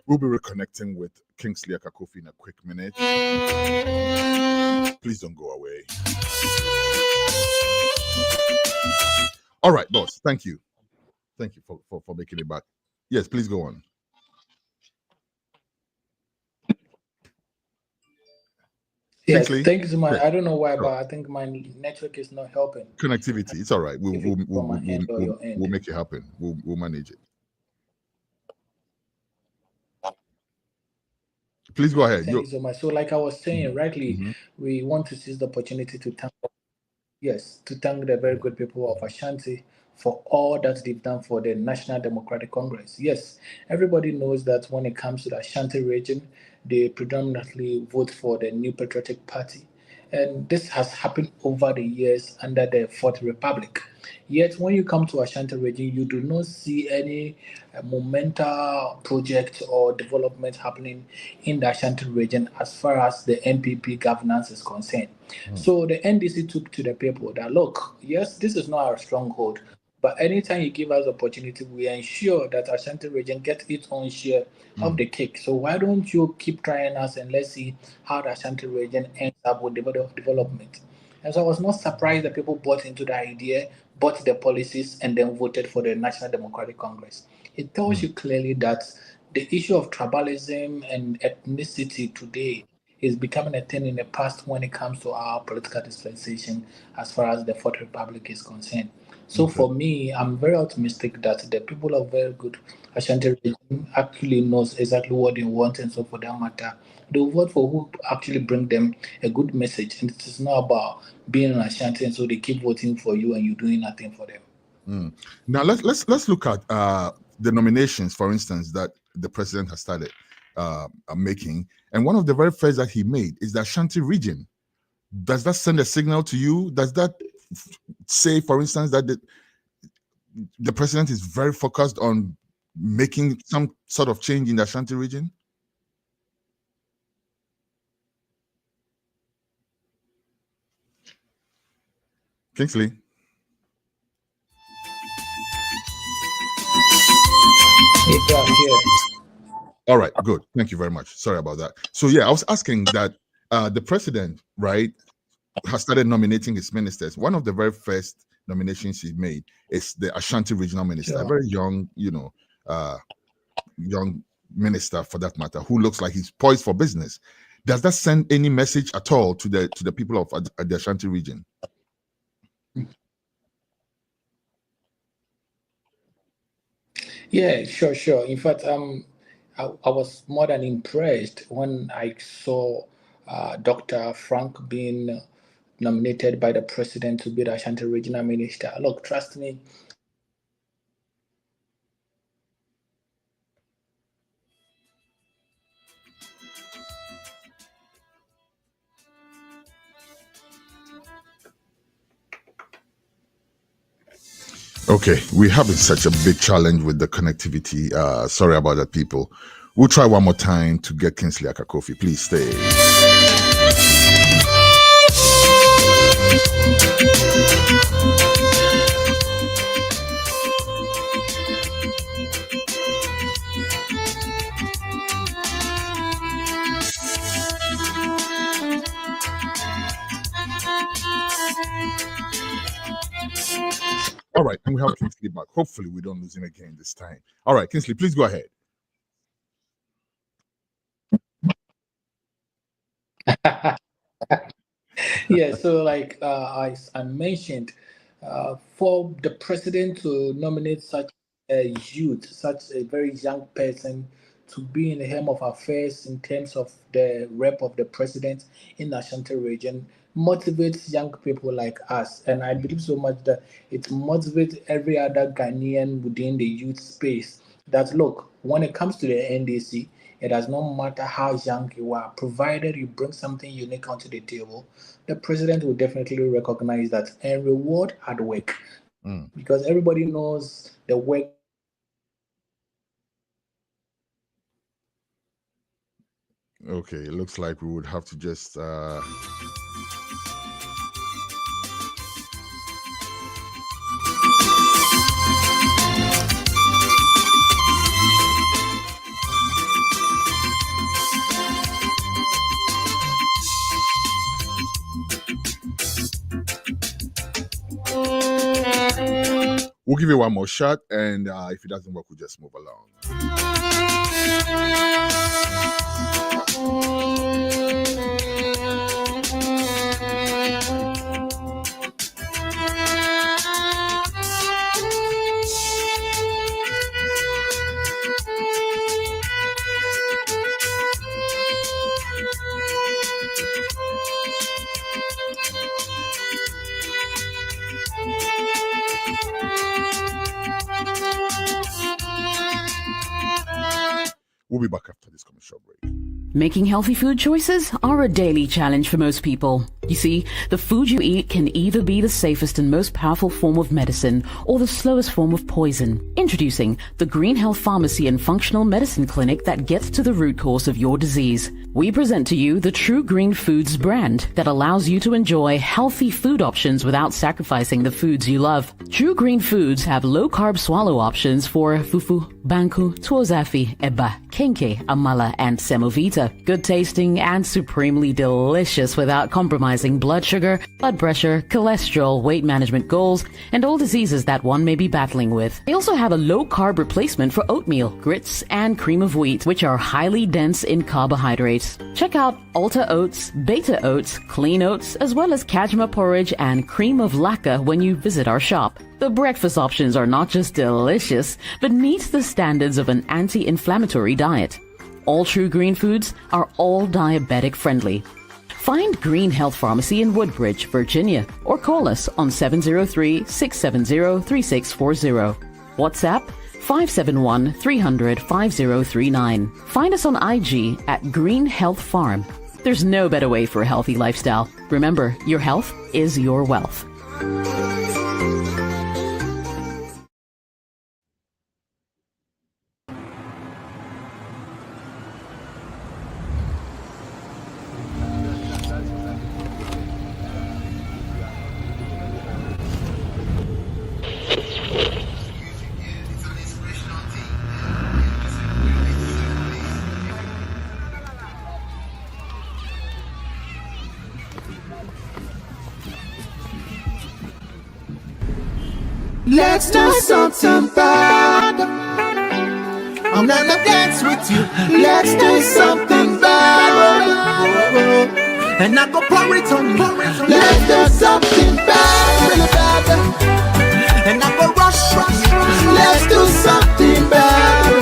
S1: We'll be reconnecting with Kingsley Akakofi in a quick minute. Please don't go away. All right, boss. Thank you. Thank you for making it back. Yes, please go on.
S7: yes,
S1: Kingsley?
S7: thank you so much.
S1: Great.
S7: I don't know why, but I think my network is not helping.
S1: Connectivity, it's all right. We'll
S7: From my end or your end.
S1: make it happen. We'll manage it. Please go ahead.
S7: Thank you so much. So, like I was saying, rightly, we want to seize the opportunity to thank the very good people of Ashanti for all that they've done for the National Democratic Congress. Yes, everybody knows that when it comes to the Ashanti region, they predominantly vote for the New Patriotic Party. And this has happened over the years under the Fourth Republic. Yet, when you come to Ashanti region, you do not see any monumental project or development happening in the Ashanti region as far as the NPP governance is concerned. So the NDC took to the people that, look, yes, this is not our stronghold, but anytime you give us opportunity, we ensure that Ashanti region gets its own share of the cake. So why don't you keep trying us and let's see how the Ashanti region ends up with development. And so I was not surprised that people bought into the idea, bought the policies, and then voted for the National Democratic Congress. It tells you clearly that the issue of tribalism and ethnicity today is becoming a thing in the past when it comes to our political dispensation as far as the Fourth Republic is concerned. So for me, I'm very optimistic that the people of very good Ashanti region actually knows exactly what they want, and so for that matter, they'll vote for who actually bring them a good message. And it is not about being an Ashanti, and so they keep voting for you and you doing nothing for them.
S1: Now let's look at the nominations, for instance, that the president has started. making. And one of the very first that he made is the Ashanti region. Does that send a signal to you? Does that say, for instance, that the president is very focused on making some sort of change in the Ashanti region? Kingsley?
S7: Yeah, I'm here.
S1: All right, good. Thank you very much. Sorry about that. So yeah, I was asking that the president, right, has started nominating his ministers. One of the very first nominations he made is the Ashanti regional minister, a very young, young minister for that matter, who looks like he's poised for business. Does that send any message at all to the people of the Ashanti region?
S7: Yeah, sure. In fact, I was more than impressed when I saw Dr. Frank being nominated by the president to be the Ashanti regional minister. Look, trust me.
S1: Okay, we're having such a big challenge with the connectivity. Sorry about that, people. We'll try one more time to get Kingsley Akakofi. Please stay. All right, and we have Kingsley back. Hopefully, we don't lose him again this time. All right, Kingsley, please go ahead.
S7: Yeah, so like I mentioned, for the president to nominate such a youth, such a very young person to be in the helm of affairs in terms of the rep of the president in the Ashanti region motivates young people like us. And I believe so much that it motivates every other Ghanaian within the youth space that, look, when it comes to the NDC, it does not matter how young you are, provided you bring something unique onto the table, the president will definitely recognize that and reward hard work. Because everybody knows the work.
S1: Okay, it looks like we would have to just we'll give it one more shot, and if it doesn't work, we'll just move along. We'll be back after this commercial break.
S8: Making healthy food choices are a daily challenge for most people. You see, the food you eat can either be the safest and most powerful form of medicine or the slowest form of poison. Introducing the Green Health Pharmacy and Functional Medicine Clinic that gets to the root cause of your disease. We present to you the True Green Foods brand that allows you to enjoy healthy food options without sacrificing the foods you love. True Green Foods have low-carb swallow options for fufu, banku, tuozafi, eba, kenke, amala, and semovita. Good tasting and supremely delicious without compromising blood sugar, blood pressure, cholesterol, weight management goals, and all diseases that one may be battling with. They also have a low-carb replacement for oatmeal, grits, and cream of wheat, which are highly dense in carbohydrates. Check out Alta Oats, Beta Oats, Clean Oats, as well as Kajma porridge and cream of laka when you visit our shop. The breakfast options are not just delicious, but meet the standards of an anti-inflammatory diet. All True Green Foods are all diabetic friendly. Find Green Health Pharmacy in Woodbridge, Virginia, or call us on 703-670-3640. WhatsApp 571 300 5039. Find us on IG at Green Health Farm. There's no better way for a healthy lifestyle. Remember, your health is your wealth.
S9: Let's do something bad. I'm gonna dance with you. Let's do something bad. And I go pour it on you. Let's do something bad. And I go rush. Let's do something bad.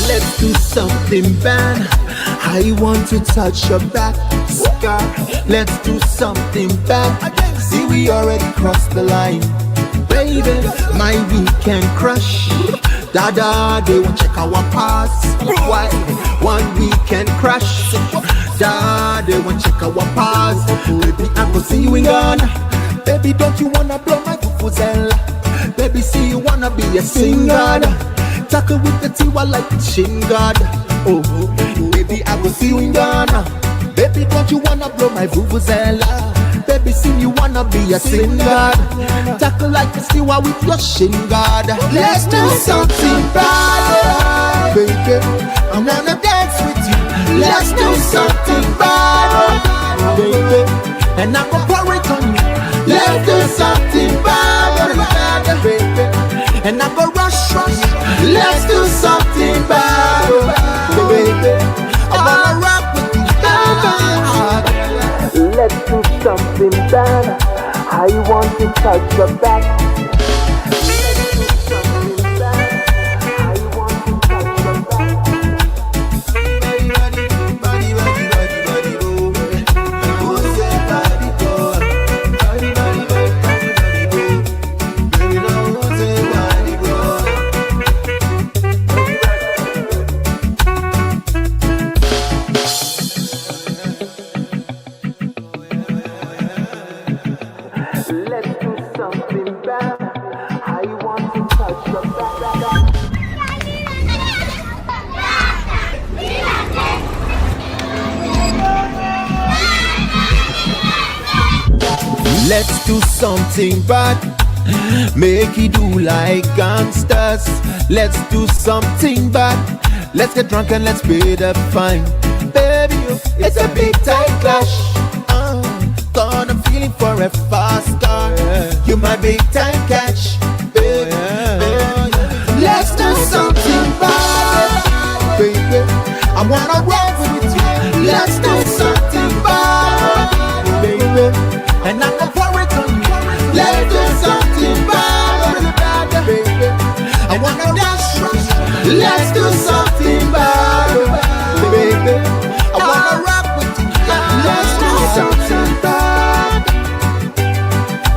S9: Let's do something bad. I want to touch your back, scar. Let's do something bad. See, we already crossed the line, baby. My weekend crush. Dada, they won't check our pass. Why? One weekend crush. Dada, they won't check our pass. Baby, I go see you in Ghana. Baby, don't you wanna blow my vuvuzela? Baby, see you wanna be a singer. Tackle with the tiwa like Shingard. Oh, baby, I will see you in Ghana. Baby, don't you wanna blow my vuvuzela? Baby, see you wanna be a singer. Tackle like a stiwa with your Shingard. Let's do something bad, baby. I'm gonna dance with you. Let's do something bad, baby. And I'm gonna pour it on you. Let's do something bad, baby. And I'm gonna rush. Let's do something bad, baby. I wanna rock with you. Let's do something bad. I want to touch your back. Let's do something bad, make it do like gangsters. Let's do something bad. Let's get drunk and let's pay the fine. Baby, it's a big time clash. God, I'm feeling for a fast car. You my big time catch, baby. Let's do something bad, baby. I wanna rock with you. Let's do something bad, baby. And I'm gonna pour it on you. Let's do something bad, baby. I wanna dance. Let's do something bad, baby. I wanna rock with you. Let's do something bad.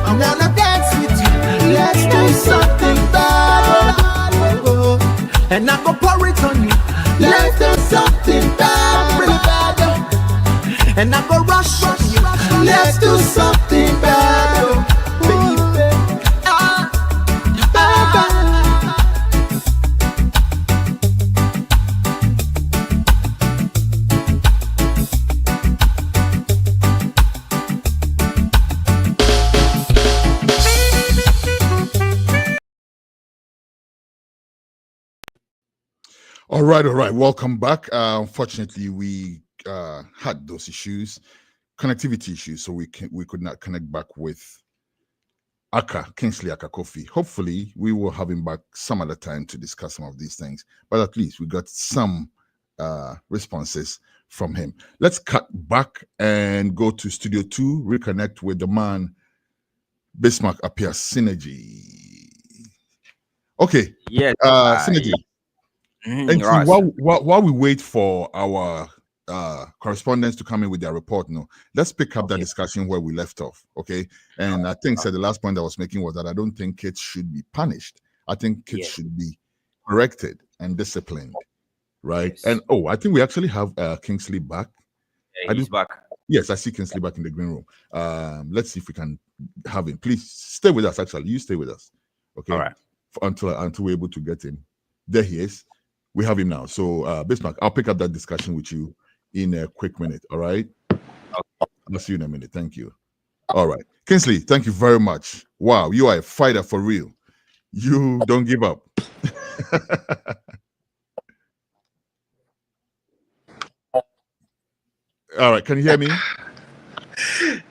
S9: I wanna dance with you. Let's do something bad, and I'm gonna pour it on you. Let's do something bad, and I'm gonna rush on you. Let's do something bad, baby.
S1: All right. Welcome back. Unfortunately, we had those issues, connectivity issues, so we could not connect back with Kingsley Aka Kofi. Hopefully, we will have him back some other time to discuss some of these things. But at least we got some responses from him. Let's cut back and go to Studio 2, reconnect with the man, Bismarck Appiah Synergy. Okay.
S6: Yes.
S1: Synergy. And
S6: right.
S1: while we wait for our correspondents to come in with their report. No, let's pick up that discussion where we left off. Okay. And I think the last point I was making was that I don't think kids should be punished. I think kids should be corrected and disciplined. Right.
S6: Yes.
S1: And I think we actually have Kingsley back.
S6: Yeah, he's back.
S1: Yes, I see Kingsley back in the green room. Let's see if we can have him. Please stay with us. Actually, you stay with us. Okay.
S6: All right.
S1: Until we're able to get him. There he is. We have him now. So Bismarck, I'll pick up that discussion with you in a quick minute. All right. I'll see you in a minute. Thank you. All right. Kingsley, thank you very much. Wow, you are a fighter for real. You don't give up. All right, can you hear me?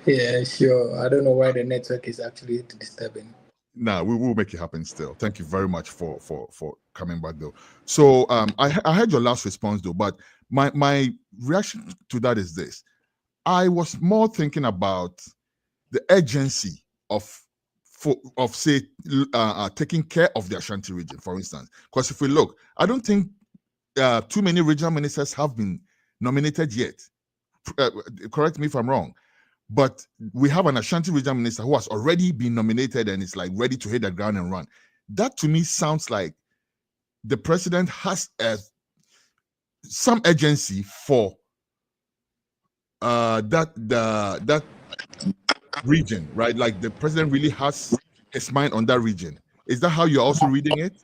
S7: Yeah, sure. I don't know why the network is actually disturbing.
S1: Nah, we will make it happen still. Thank you very much for coming back though. So I heard your last response though, but my reaction to that is this. I was more thinking about the urgency of say taking care of the Ashanti region, for instance. Because if we look, I don't think too many regional ministers have been nominated yet. Correct me if I'm wrong, but we have an Ashanti regional minister who has already been nominated and is like ready to hit the ground and run. That to me sounds like the president has some urgency for that region, right? Like the president really has his mind on that region. Is that how you're also reading it?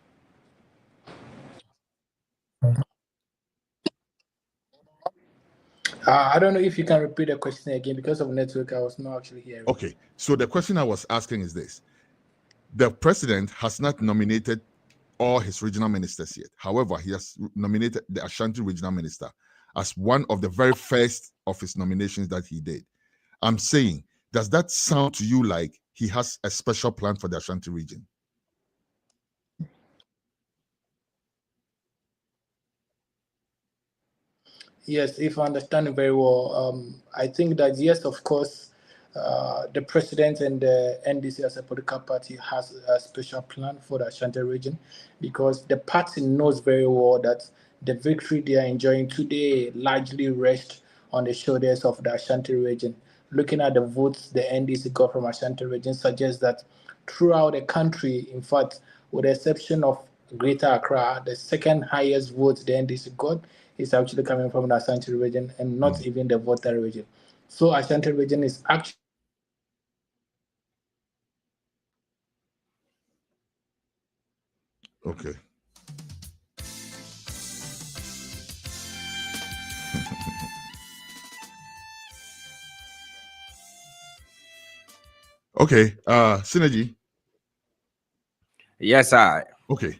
S7: I don't know if you can repeat the question again because of network. I was not actually hearing.
S1: Okay, so the question I was asking is this: the president has not nominated all his regional ministers yet. However, he has nominated the Ashanti regional minister as one of the very first of his nominations that he did. I'm saying, does that sound to you like he has a special plan for the Ashanti region?
S7: Yes, if I understand it very well, I think that yes, of course, the president and the NDC as a political party has a special plan for the Ashanti region because the party knows very well that the victory they are enjoying today largely rests on the shoulders of the Ashanti region. Looking at the votes the NDC got from Ashanti region suggests that throughout the country, in fact, with the exception of Greater Accra, the second highest votes the NDC got is actually coming from the Ashanti region and not even the Volta region. So Ashanti region is actually
S1: okay. Okay, Synergy.
S6: Yes, sir.
S1: Okay,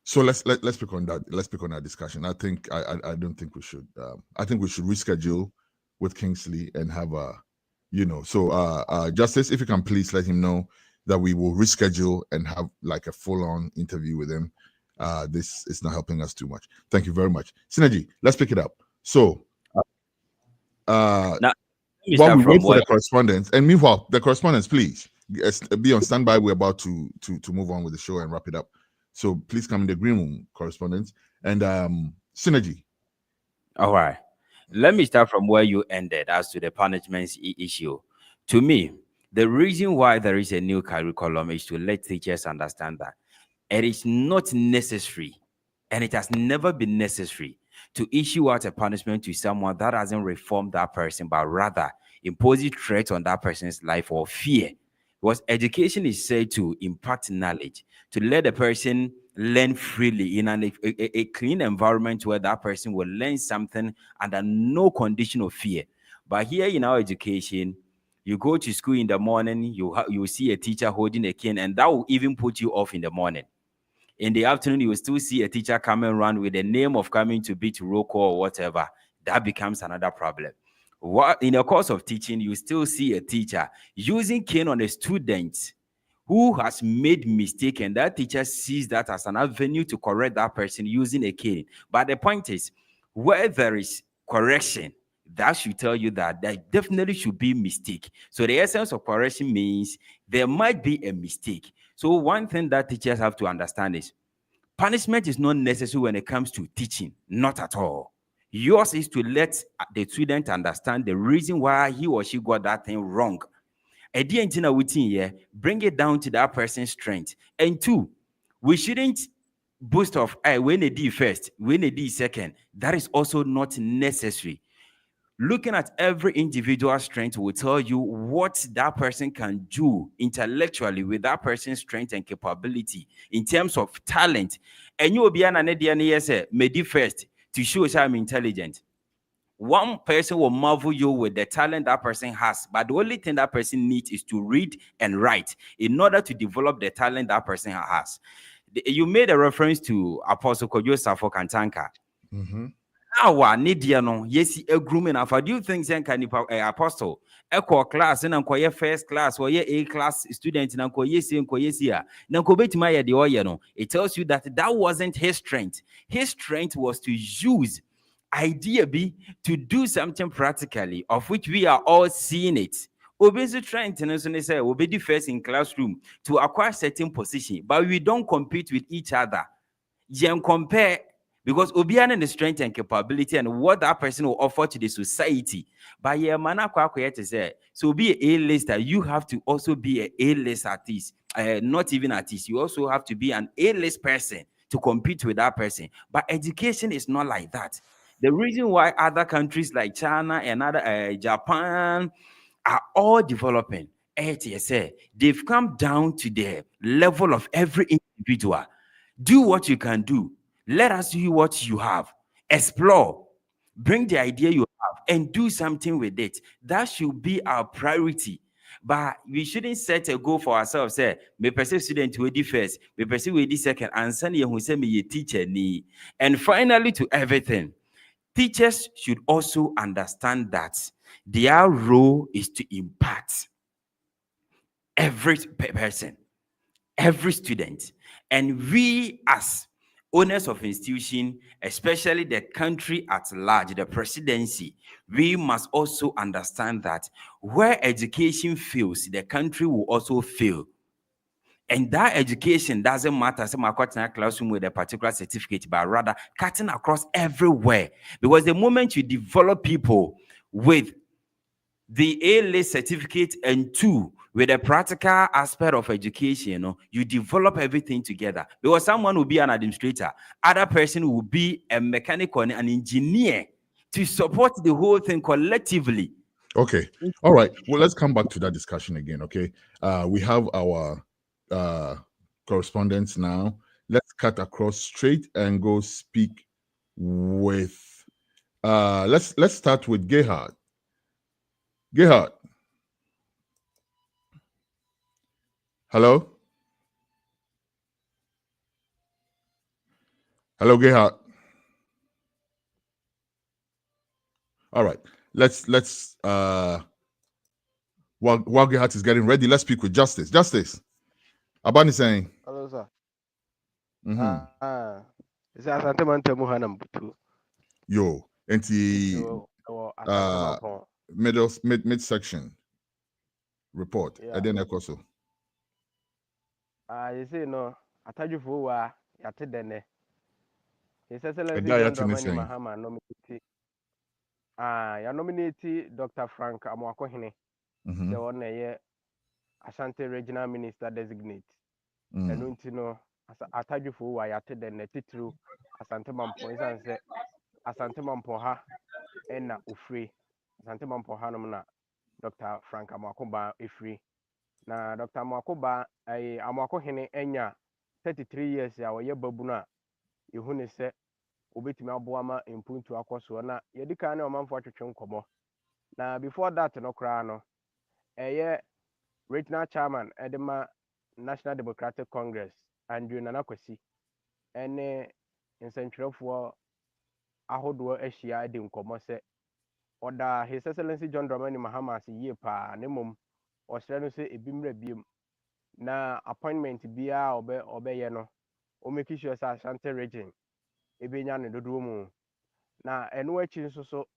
S1: so let's pick on that. Let's pick on that discussion. I think I don't think we should. I think we should reschedule with Kingsley and have a, so Justice, if you can please let him know that we will reschedule and have like a full-on interview with him. This is not helping us too much. Thank you very much, Synergy. Let's pick it up. So,
S6: now,
S1: while we wait for the correspondence, and meanwhile, the correspondence, please be on standby. We're about to move on with the show and wrap it up. So please come in the green room, correspondence, and Synergy.
S6: All right. Let me start from where you ended as to the punishments issue. To me, the reason why there is a new curriculum is to let teachers understand that it is not necessary, and it has never been necessary, to issue out a punishment to someone that hasn't reformed that person, but rather imposing threat on that person's life or fear. Because education is said to impart knowledge, to let the person learn freely in a clean environment where that person will learn something under no condition of fear. But here in our education, you go to school in the morning, you see a teacher holding a cane, and that will even put you off in the morning. In the afternoon, you will still see a teacher come and run with the name of coming to beat roll call or whatever. That becomes another problem. In the course of teaching, you still see a teacher using cane on a student who has made mistake, and that teacher sees that as an avenue to correct that person using a cane. But the point is, where there is correction, that should tell you that there definitely should be mistake. So the essence of correction means there might be a mistake. So one thing that teachers have to understand is punishment is not necessary when it comes to teaching, not at all. Yours is to let the student understand the reason why he or she got that thing wrong. Bring it down to that person's strength. And two, we shouldn't boast of when they did first, when they did second. That is also not necessary. Looking at every individual strength will tell you what that person can do intellectually with that person's strength and capability in terms of talent. And you will be an say, maybe first to show I'm intelligent. One person will marvel you with the talent that person has, but the only thing that person needs is to read and write in order to develop the talent that person has. You made a reference to Apostle Kwadwo Kantanka. Our Nidia no, yes, a grooming. Do you think Apostle echo class and enquire first class or A class student and Koyesia? Nankobet the Oyano. It tells you that wasn't his strength. His strength was to use idea B to do something practically, of which we are all seeing it. Obviously, trying to say we'll be the first in classroom to acquire certain position, but we don't compete with each other. You compare because Obiana the strength and capability and what that person will offer to the society. But yeah, mana to say so be a lister, you have to also be a A-list artist, not even artist. You also have to be an A-list person to compete with that person. But education is not like that. The reason why other countries like China and other Japan are all developing, they've come down to the level of every individual. Do what you can do. Let us see what you have. Explore. Bring the idea you have and do something with it. That should be our priority. But we shouldn't set a goal for ourselves. Say, me perceive student will do first, me perceive will do second, and send you who say me a teacher ni. And finally, to everything, teachers should also understand that their role is to impact every person, every student, and we as owners of institution, especially the country at large, the presidency, we must also understand that where education fails, the country will also fail. And that education doesn't matter. Some are cutting a classroom with a particular certificate, but rather cutting across everywhere. Because the moment you develop people with the A-list certificate and two, with a practical aspect of education, you develop everything together. Because someone will be an administrator, other person will be a mechanic or an engineer to support the whole thing collectively.
S1: Okay. All right. Well, let's come back to that discussion again. Okay. We have our correspondents now. Let's cut across straight and go speak with let's start with Gerhard. Gerhard. Hello? Hello, Gerhard. All right. Let's while Gerhard is getting ready, let's speak with Justice. Justice. Abani saying.
S10: Hello, sir.
S1: Mm-hmm.
S10: Is that Asante Mantemu Hanam Butu?
S1: Yo, mid section report.
S10: Yeah.
S1: And then Ekoso.
S10: You see, no, Ataju Fuwa, Yatidene. His Excellency
S1: Edaya
S10: John Dramani
S1: Tinising.
S10: Mahama nominated. You nominated Dr. Frank Amwakohine,
S1: Mhm.
S10: the one year Ashanti Regional Minister designate. And you know, Ataju Fuwa, Yatidene, Titru, Asante Mampo, is answer Asante Mampoha, and Ufree. Asante Mampoha nomina Dr. Frank Amwakoba Ifree. Na Dr. Amwakoba Amwakohene enya 33 years ya woye babu na ihu ne se obetimi aboa ma impuntu akoso na yedika na omanfo atwetwe nkomo na before that no kra no regional chairman edema National Democratic Congress Andrew Nana Kwesi ene nsentwerefo ahodo ahia de nkomo se oda His Excellency John Dramani Mahama se yie pa ne mom osre no se ebimra biem na appointment bia obeye no o make sure say Ashanti region ebenya ne dodo mu na eno achi nso so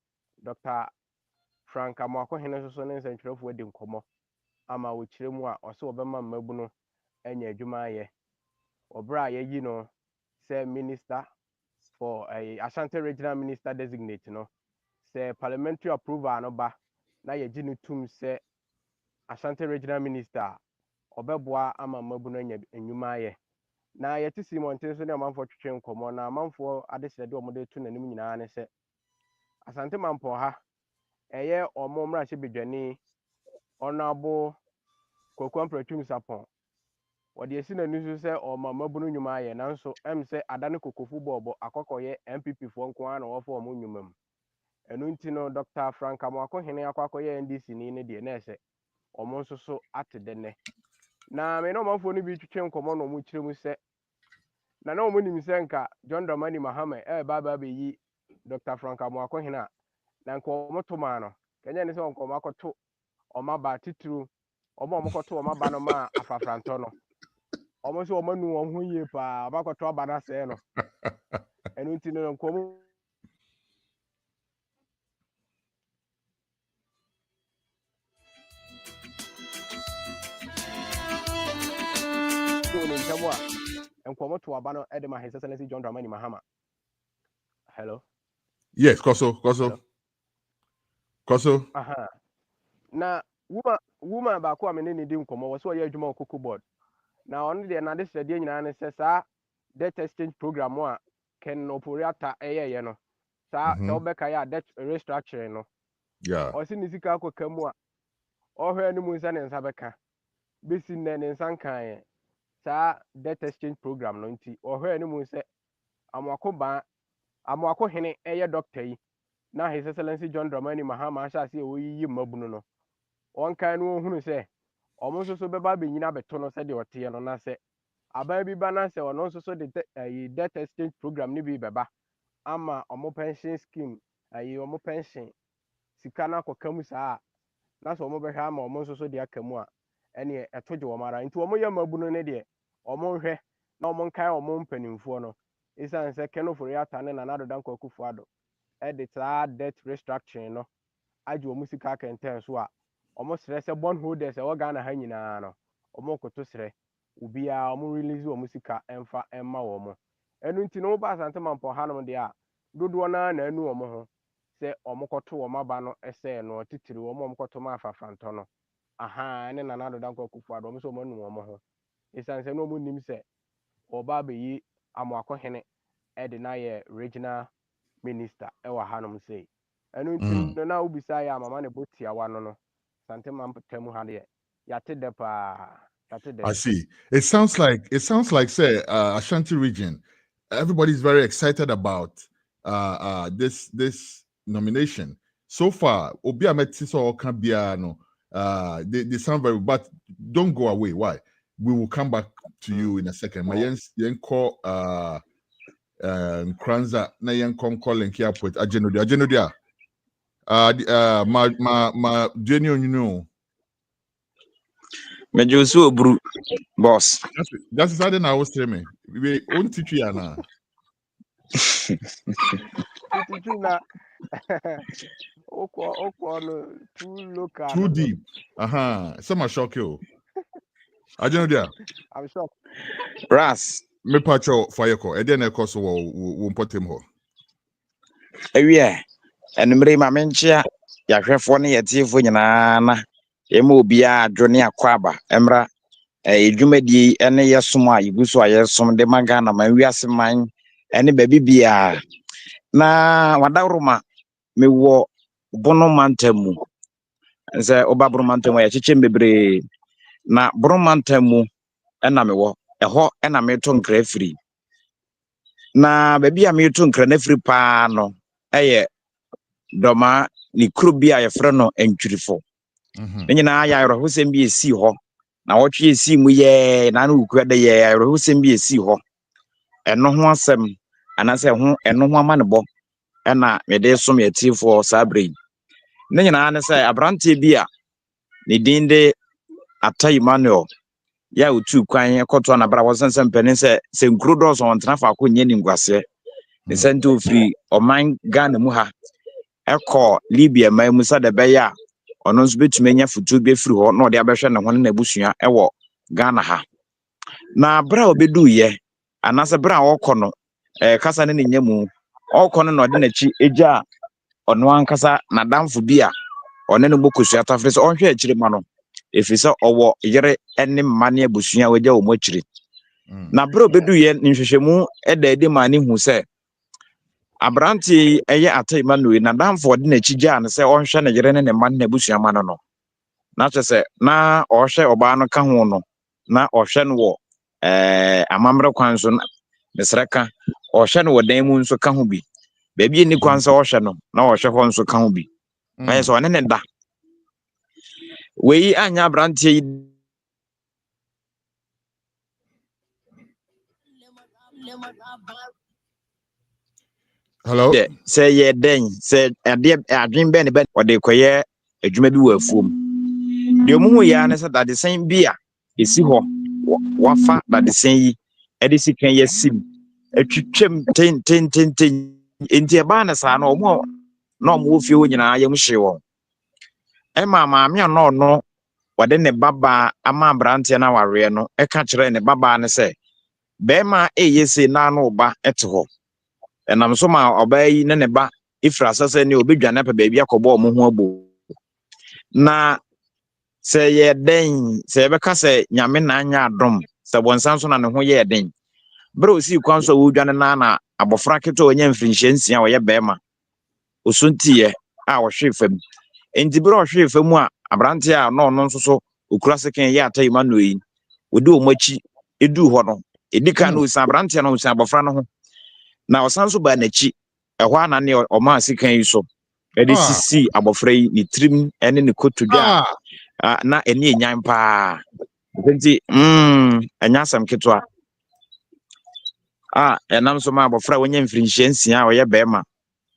S10: Dr. Frank Amwakohene nso so ne nsentwerefo adi nkomo ama wo kiremu a ose obema mabu no enya adwuma aye obra ye yi no say minister for a Ashanti regional minister designate no say parliamentary approval no ba na ye gini tum say Ashanti regional minister obeboa ama mabu no nya enyuma ye na ye ti Simonte so ne amanfo twetwe nkomo na amanfo adesede omode tu nanim nyina ne se Asante mampo ha eye omo mra hye bedwane honorable Kokwan Pretum Sapon Wadie esi na nusu se oma mabunu nyuma ye nanso em se adane kokofu bobo akokoye MPP fo nko ana wo fo omo nyuma mu enu nti no Dr. Frank Amwako hene akwakoye NDC ni ne de na ese omo nso so atede ne na me no manfo ni bi twetwe nkomo no mu kiremu se na omo nim se nka John Dramani Mahama baba be yi Dr. Frank Amwako hene na nko omo to ma no kenya ne se nko omo akoto omo ba titru omo koto omo ba no ma afafranto no almost a woman who won ye pa about trouble na say no and unti no nkomo ni ntamo a nkomo to aba no edema His Excellency John Dramani Mahama. Hello.
S1: Yes, Koso.
S10: Aha. Na woman Baako amene ni di nkomo wo so ye adwuma okoko board. Na on de na de sede nyina ne se sa debt exchange program a ken operator ye no. Sa se obeka ya debt restructuring no.
S1: Yeah.
S10: O si ni sika akoka mu a o hwe ni mu nsa ne nsa beka. Besi ne nsa kan sa debt exchange program no nti o hwe ni mu se amwako hene eye doctor yi na His Excellency John Dramani Mahama asha se o yi mabunu no on kan no hunu se omo nso so beba benyina beto no se de ote no na se aban bi ba na se ono nso so de debt exchange program ni bi beba ama omo pension scheme omo pension sika na akokamu saa na so omo behwe ama omo nso so de akamu a ene etoje wo mara nti omo yamabunu ne de omo hwe na omo nkan omo mpanimfo no isan se keno for Atta ne na nado danko akufuado edit debt restructuring no aji omo sika kenten so a omo sere se bond holders e woga na ha nyina no omo koto sere ubia omo release omo sika emfa emma wo mo enu nti no ba Asante mampo hanom de a dodo na anu omo ho se omo koto wo maba no ese no titiri omo koto ma afafranto no aha ne na nado danko akufuado omo so omo nu omo ho isan se no omo nim se oba be yi amwako hene edina ye regional minister ewa hanom say enu nti na ubisa ya mama ne botia wa no Asante mampotemu ha de yate de pa yate de.
S1: I see. It sounds like say Ashanti region, everybody's very excited about this nomination. So far, Obia Metiso or Kambiano, they sound very, but don't go away. Why? We will come back to you in a second. My yenko Kranza na yenko calling here put Ajenodia. Ma Jenny, you know.
S11: Mejusu Bru boss.
S1: That's how I was telling me. We own teach you now.
S10: Too local.
S1: Too deep. Some are shock you. I don't know.
S10: I'm shocked.
S11: Ras.
S1: Me pacho fire call. And then of course won't put him ho.
S11: Yeah. And Mri Mamenchia, Yakrefoni Yatif Winana, Emo Bia, Johnny Aquaba, Emra, a Jumedi, any Yasuma, Yuguswa, Yasum de Magana, my Wias mine, any baby Bia. Na Wadaruma, me wo Bono Mantemu. Nse oba bromantemu ya chiche mbebre na bromantemu ena mewo eho ena meto nkra free na baby a meto nkra na free pa no eye doma ni kru bia ye frɛ no entwirifo nyina ya yero hosem bi esi ho na wotwe esi mu ye na na ukwa de ye yero hosem bi esi ho eno ho asem anase ho eno ho amanebo ena mede som yetifo sabre nyina na se abrante bia ni dinde Atta Emmanuel ya utu kwan koto na bra wosense mpene se nkru do so ontena fa ko nye ningwase ne sente ofri oman Ghana mu ha eko Libya mai musa de beya ono nso betuma nya futu be firi ho na ode abehwe ne ho na busua ewo Ghana ha na bra obedu ye anase bra wokọ no kasa ne nyemu ɔkɔ no na ɔde n'akyi egya ɔno ankasa n'adamfo bi a ɔne no bɔkɔsua tafere sɛ ɔnhwɛ akyire ma no ɛfiri sɛ ɔwɔ yere ne mma ne abusua a wɔagya wɔn akyire na bere obedu yɛ nhwehwɛmu ɛda edi ma ne hu sɛ aberante yi ɛyɛ Atta Emmanuel n'adamfo ɔde n'akyi gyaa no sɛ ɔnhwɛ ne yere ne ne mma ne abusua ma no na kyerɛ sɛ na ɔhwɛ ɔbaa no ka ho no na ɔhwɛ no wɔ amammerɛ kwan so mesrɛ ka ɔhwɛ no wɔ dan mu nso ka ho bi baabi ani kwan sɛ ɔhwɛ no na ɔhwɛ hɔ nso ka ho bi ayɛ sɛ ɔne ne da wei anya aberanteɛ yi
S1: Hello.
S11: Say ye den say adwen bɛ ne bɛ ɔde kɔyɛ adwuma bi wɔ afuom deɛ mu hu ya ne sɛ dadesɛn bi a esi hɔ wafa dadesɛn yi ɛde sika yɛ sim atwitwam ten enti ɛbaa ne saa no ɔmo na ɔmo wɔ fie hɔ nyinaa yɛm hye wɔn ɛma maame a na ɔno wɔde ne babaa ama aberanteɛ na wareɛ no ɛka kyerɛ ne babaa ne sɛ bɛrima ɛyɛ se na no ba ɛte hɔ ɛnam so ma ɔbaa yi ne ba ifra asase ne obedwane apɛ baabi akɔbɔ ɔmo ho abo na sɛ yɛ den sɛ yɛbɛka sɛ nyame na anya adom sɛ bɔnsan so na ne ho yɛ den bere osi kwan so wodwane na abɔfra ketewa ɔnya mfirinhyia 6 a ɔyɛ bɛrima osuntiɛ a ɔhwe fam enti bere ɔhwe fam a abrante a na ɔno nso so okura seken yɛ Atta Emmanuel yi odi ɔmo akyi edu hɔ no edika na osan abrante na osan abɔfra no ho na ɔsan so ba n'akyi ɛhɔ ana ne ɔma sika yi so ɛde sisi abɔfra yi ne tirim ɛne ne kotodwa na ɛne enyan paa nti ɛnya asɛm ketewa ɛnam so ma abɔfra wɔnya mfirinhyia 6 a ɔyɛ bɛrima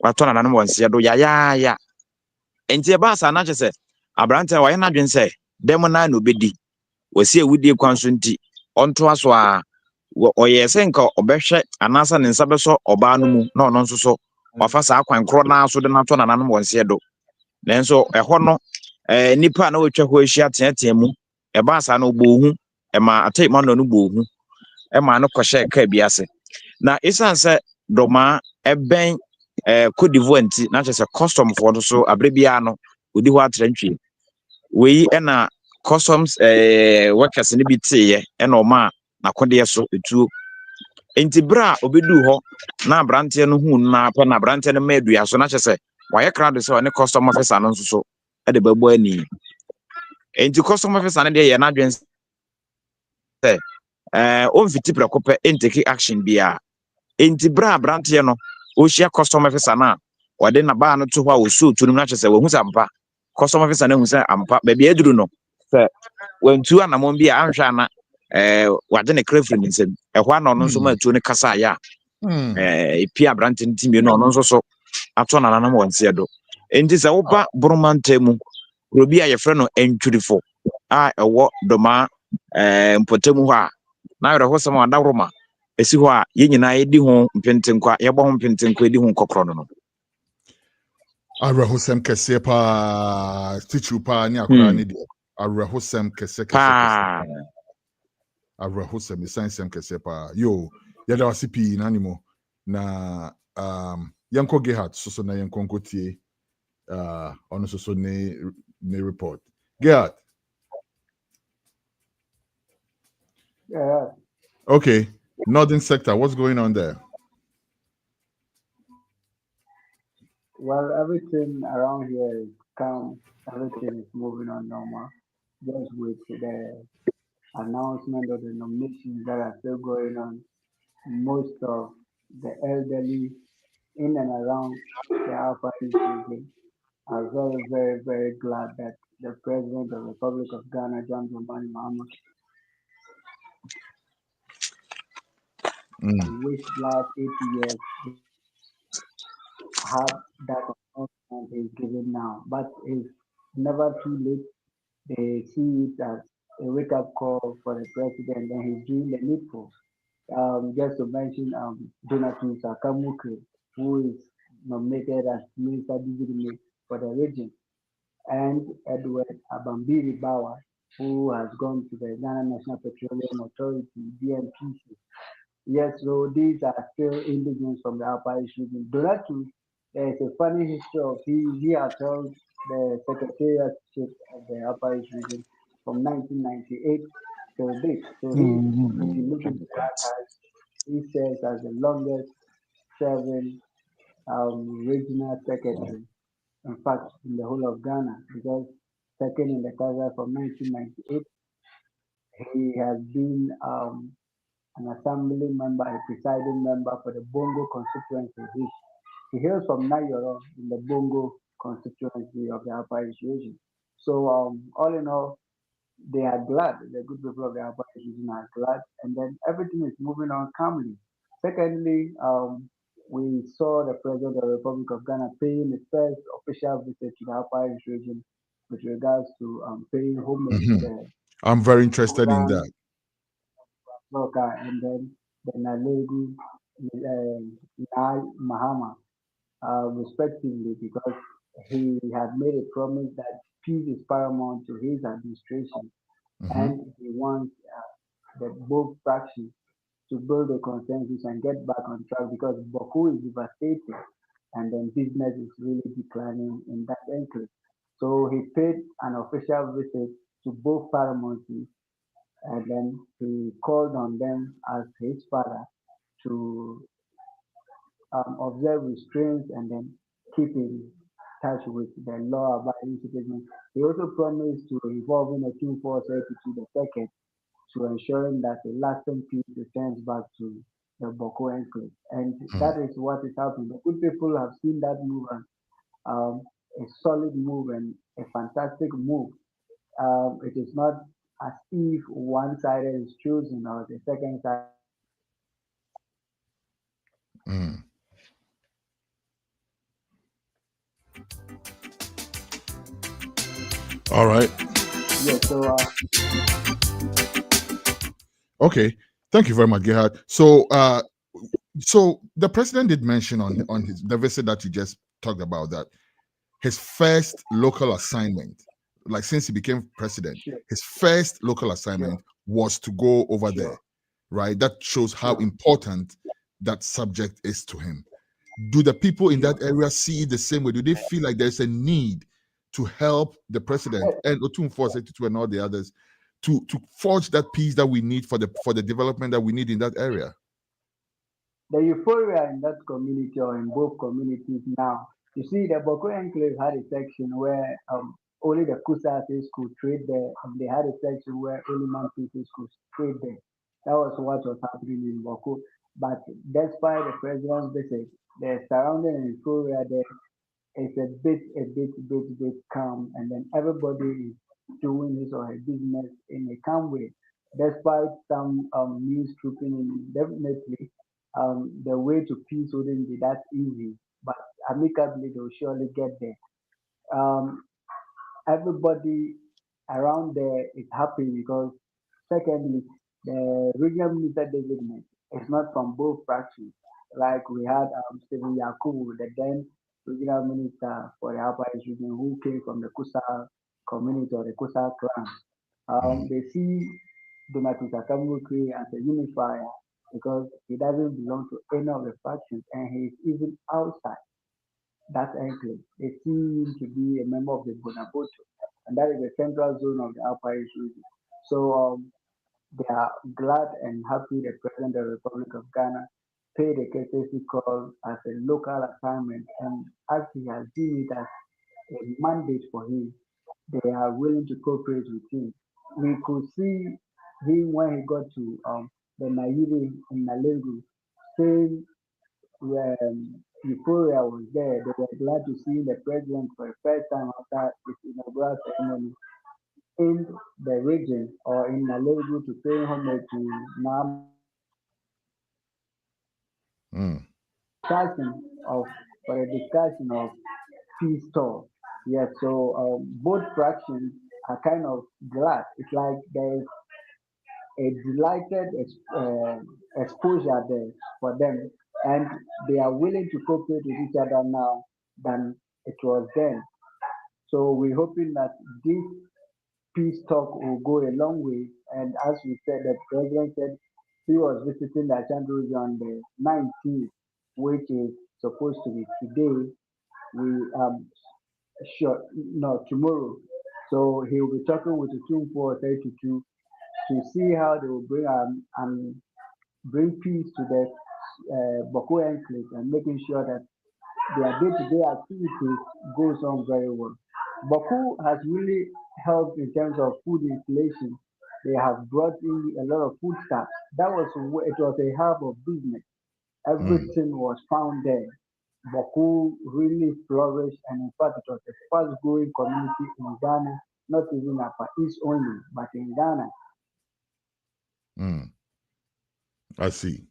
S11: watɔ na nanom wɔnseɛ do yayaaya enti ɛba asa na kyɛ sɛ aberante a wɔyɛ n'adwen sɛ dɛm na na obedi wɔsi awudie kwan so nti ɔntoa so a ɔyɛ sɛ nka ɔbɛhwɛ anaasɛ ne nsa bɛsɔ ɔbaa no mu na ɔno nso so wafa saa kwan korɔ na so de natɔ na nanom wɔnseɛ do nanso ɛhɔ no nipa na wɔtwa hɔ ahyia teatea mu ɛba asa na ɔbɔ ohu ɛma Atta Emmanuel no bɔ ohu ɛma no kɔhyɛ kaa bi ase na ɛsiane sɛ dɔmaa ɛbɛn Cote d'Ivoire nti na kyerɛ sɛ custom foɔ no so abere biara no odi hɔ atrantwie wei ɛna customs workers no bi teeɛ ɛna ɔma nakodeɛ so etuo enti bere a obedu hɔ na aberanteɛ no hu na apɛ na aberanteɛ no ma adua so na kyerɛ sɛ wayɛ krado sɛ ɔne custom officer no nso so ɛde bɛbɔ ani enti custom officer no deɛ yɛ n'adwen sɛ ɔmfiti prɛko pɛ ɛntake action biara enti bere a aberanteɛ no ɔhyia custom officer no a wɔde n'abaa no to hɔ a wɔsuo tu no na kyerɛ sɛ wɔhu sɛ ampa custom officer no hu sɛ ampa baabi aduru no sɛ wantu anamɔn bi a anhwɛ ana wagye ne kra firi ne nsam ɛhɔ ana ɔno nso ma atuo no kasa ayɛ a ɛpia aberante no timi no ɔno nso so atɔ nananam wɔnseɛ do enti sɛ woba boromanta mu kuro bi a yɛfrɛ no Ntwirifo a ɛwɔ dɔmaa mpɔtamu hɔ a na awerɛhɔ sɛm a adaworoma esi hɔ a yɛn nyinaa yɛdi ho mpentenkwa yɛbɔ ho mpentenkwa yɛdi ho nkɔkorɔ no
S1: awerɛhosɛm kɛseɛ paa tikyiw paa ne akora ne deɛ awerɛhosɛm kɛseɛ awerɛhosɛm ɛsansɛm kɛseɛ paa yo yɛda wase pii na animo na yɛnkɔ Gerhard soso na yɛnkɔ nkɔtie ɔno soso ne report Gerhard. Okay, northern sector, what's going on there?
S12: Well, everything around here is calm. Everything is moving on normal. Just with the announcement of the nominations that are still going on, most of the elderly in and around the Alpha region are very, very, very glad that the President of the Republic of Ghana, John Dramani Mahama, which last 8 years had that announcement is given now, but it's never too late. They see it as a wake-up call for the president, and he's doing the needful. Just to mention Jonathan Sakamuke, who is nominated as Minister Designate for the region, and Edward Abambiri Bawa, who has gone to the Ghana National Petroleum Authority, DNPC, Yes, so these are still indigenous from the Upper East region. Donatu, there's a funny history of he has held the secretariatship of the Upper East region from 1998 till date. So he, if you look into the archives, he serves as the longest serving regional secretary, in fact, in the whole of Ghana, because second in the country from 1998, he has been an assembly member, a presiding member for the Bongo constituency. He hails from Nayoro in the Bongo constituency of the Upper East region. So all in all, they are glad. The good people of the Upper East region are glad, and then everything is moving on calmly. Secondly, we saw the President of the Republic of Ghana paying the first official visit to the Upper East region with regards to paying homage to the
S1: I'm very interested in
S12: Grand
S1: that.
S12: Roka and then the Nalegu Nai Mahama, respectively, because he had made a promise that peace is paramount to his administration, and he wants both factions to build a consensus and get back on track because Baku is devastated and then business is really declining in that enclave. So he paid an official visit to both paramountcies and then he called on them as his father to observe restraints and then keep in touch with the law-abiding citizens. He also promised to involve in a team force to the second to ensuring that a lasting peace returns back to the Boko enclave. And that is what is happening. The good people have seen that move and a solid move and a fantastic move. It is not as if one side is chosen or the second side.
S1: All right.
S12: Yes, so
S1: Okay. Thank you very much, Gerhard. So so the president did mention on the visit that you just talked about that his first local assignment, like since he became president, his first local assignment was to go over there, right? That shows how important that subject is to him. Do the people in that area see it the same way? Do they feel like there's a need to help the president and Otumfuo and all the others to forge that peace that we need for the development that we need in that area?
S12: The euphoria in that community or in both communities now, you see, the Boko Enclave had a section where only the Kusases could trade there, and they had a section where only Mampises could trade there. That was what was happening in Boko. But despite the president's visit, the surrounding euphoria there is a bit calm, and then everybody is doing his or her business in a calm way. Despite some news trooping in, definitely the way to peace wouldn't be that easy, but amicably they'll surely get there. Um, Everybody around there is happy because, secondly, the regional minister designate is not from both factions. Like we had Stephen Yakubu, the then regional minister for the Upper East region, who came from the Kusa community or the Kusa clan. They see Donatus Akamukri as a unifier because he doesn't belong to any of the factions and he is even outside that enclave. They seem to be a member of the Bonaboto, and that is the central zone of the Upper East region. So they are glad and happy the President of the Republic of Ghana paid a courtesy call as a local assignment, and as he has seen it as a mandate for him, they are willing to cooperate with him. We could see him when he got to the Nairi in Nalegu, saying when Euphoria was there, they were glad to see the president for the first time after his inaugural ceremony in the region or in Nalegu to pay homage to Mmaa. Discussion of for a discussion of peace talk. Yes, so both fractions are kind of glad. It's like there is a delighted exposure there for them, and they are willing to cooperate with each other now than it was then. So we're hoping that this peace talk will go a long way. And as we said, the president said he was visiting the Ashanti region on the 19th, which is supposed to be today. We sure no tomorrow. So he will be talking with the team for 32 to see how they will bring peace to the Baako enclave and making sure that their day-to-day activities goes on very well. Baako has really helped in terms of food inflation. They have brought in a lot of food stuff. It was a hub of business. Everything was found there. Baako really flourished, and in fact, it was a fast-growing community in Ghana, not even Upper East only, but in Ghana.
S1: I see.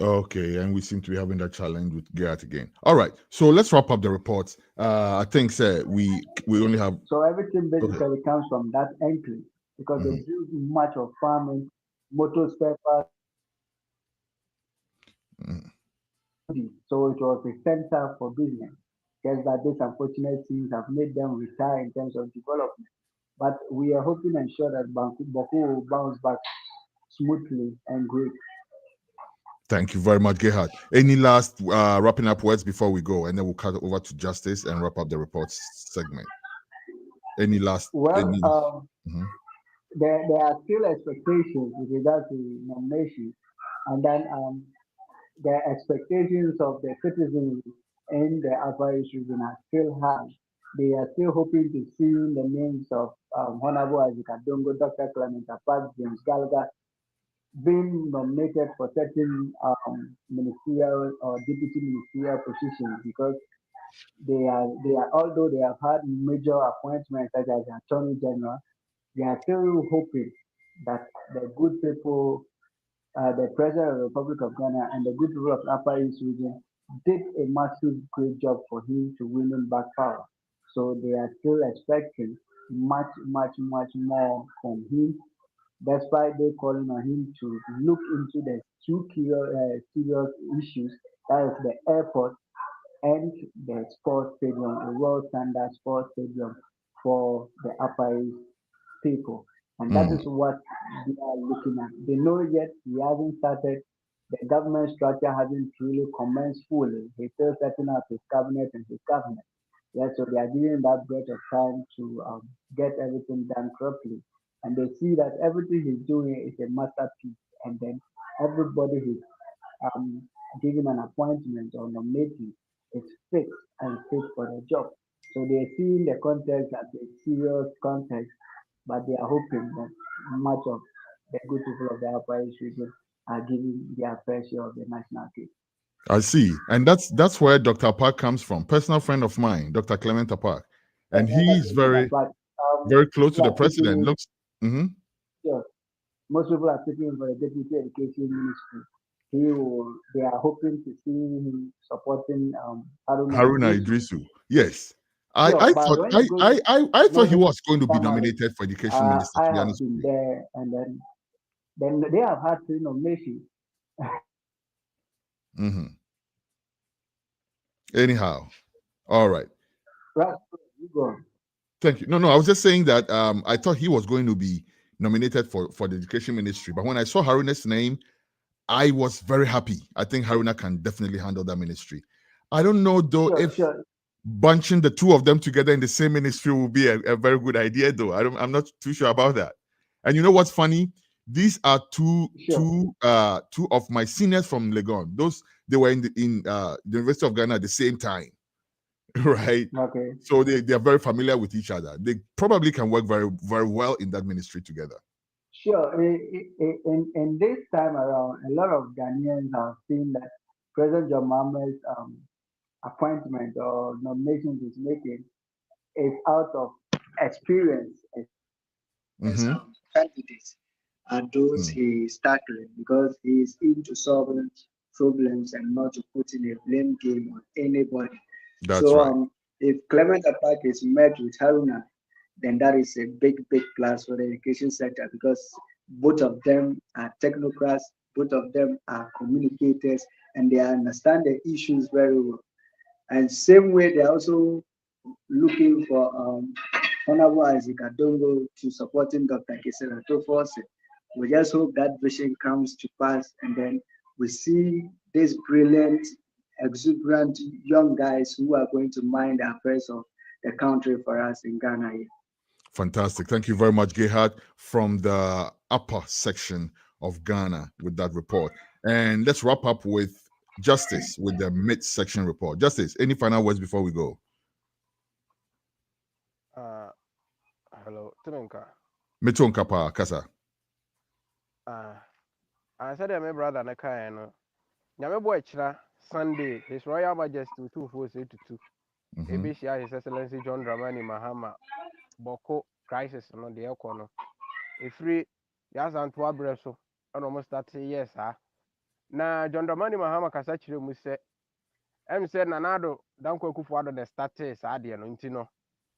S1: Okay, and we seem to be having that challenge with Gerard again. All right, so let's wrap up the reports. I think, sir, we only have.
S12: So everything basically comes from that enclave because they do much of farming, motor spare parts. So it was a center for business. Just that these unfortunate things have made them retire in terms of development. But we are hoping and sure that Baako will bounce back smoothly and great.
S1: Thank you very much, Gerhard. Any last wrapping up words before we go, and then we'll cut over to Justice and wrap up the reports segment. Any last?
S12: Well, there are still expectations with regard to nominations, and then the expectations of the citizens in the Upper East region are still high. They are still hoping to see the names of Honorable Isaac Adongo, Dr. Clement Apart, James Gallagher being nominated for certain ministerial or deputy ministerial positions because they are although they have had major appointments such as the Attorney General, they are still hoping that the good people, the President of the Republic of Ghana and the good people of Upper East region did a massive great job for him to win him back power. So they are still expecting much more from him, despite they calling on him to look into the two serious issues, that is the airport and the sports stadium, a world standard sports stadium for the Upper East people. And that is what they are looking at. They know yet he hasn't started, the government structure hasn't really commenced fully. He's still setting up his cabinet and his cabinet. Yeah, so they are giving that breath of time to get everything done properly. And they see that everything he's doing is a masterpiece. And then everybody who's given an appointment or nominating is fit and fit for the job. So they're seeing the context as a serious context, but they are hoping that much of the good people of the Upper East region are giving their fair share of the national cake.
S1: I see, and that's where Dr. Apart comes from. Personal friend of mine, Dr. Clement Apart, and he's very close to the president. Looks.
S12: Sure. Most people are speaking for the Deputy Education Ministry. They are hoping to see him supporting
S1: Haruna Idrisu. Yes. I thought he was going to be nominated for Education Minister.
S12: I have been there, and then they have had 3 nominations.
S1: Anyhow, all right.
S12: Right, you go.
S1: Thank you. No, I was just saying that I thought he was going to be nominated for the Education Ministry, but when I saw Haruna's name, I was very happy. I think Haruna can definitely handle that ministry. I don't know though if bunching the two of them together in the same ministry will be a very good idea, though. I'm not too sure about that. And you know what's funny? These are two of my seniors from Legon. They were in the University of Ghana at the same time, right?
S12: Okay.
S1: So they are very familiar with each other. They probably can work very, very well in that ministry together.
S12: Sure. In this time around, a lot of Ghanaians have seen that President John Mahama's appointment or nomination he's making is out of experience. Candidates are those he's tackling because he's into solving problems and not to put in a blame game on anybody.
S1: That's right.
S12: If Clement Apart is met with Haruna, then that is a big plus for the education sector because both of them are technocrats, both of them are communicators, and they understand the issues very well. And same way, they're also looking for Honorable Isaac Adongo to supporting Dr. Kisela Tofose We just hope that vision comes to pass, and then we see these brilliant, exuberant young guys who are going to mind the affairs of the country for us in Ghana here.
S1: Fantastic. Thank you very much, Gerhard, from the upper section of Ghana with that report. And let's wrap up with Justice with the mid-section report. Justice, any final words before we go?
S10: Hello, Timenka.
S1: Metonka pa kasa.
S10: I said my brother Nakayano. Nyamebo Echra Sunday, His Royal Majesty 2482. Ebishia His Excellency John Dramani Mahama Baako crisis on the econo. A free Yazantwa Breso, and almost 30 years, na John Dramani Mahama Kasachiri Muse. Said Nanado, Danko Kufuado the status Adia no Intino.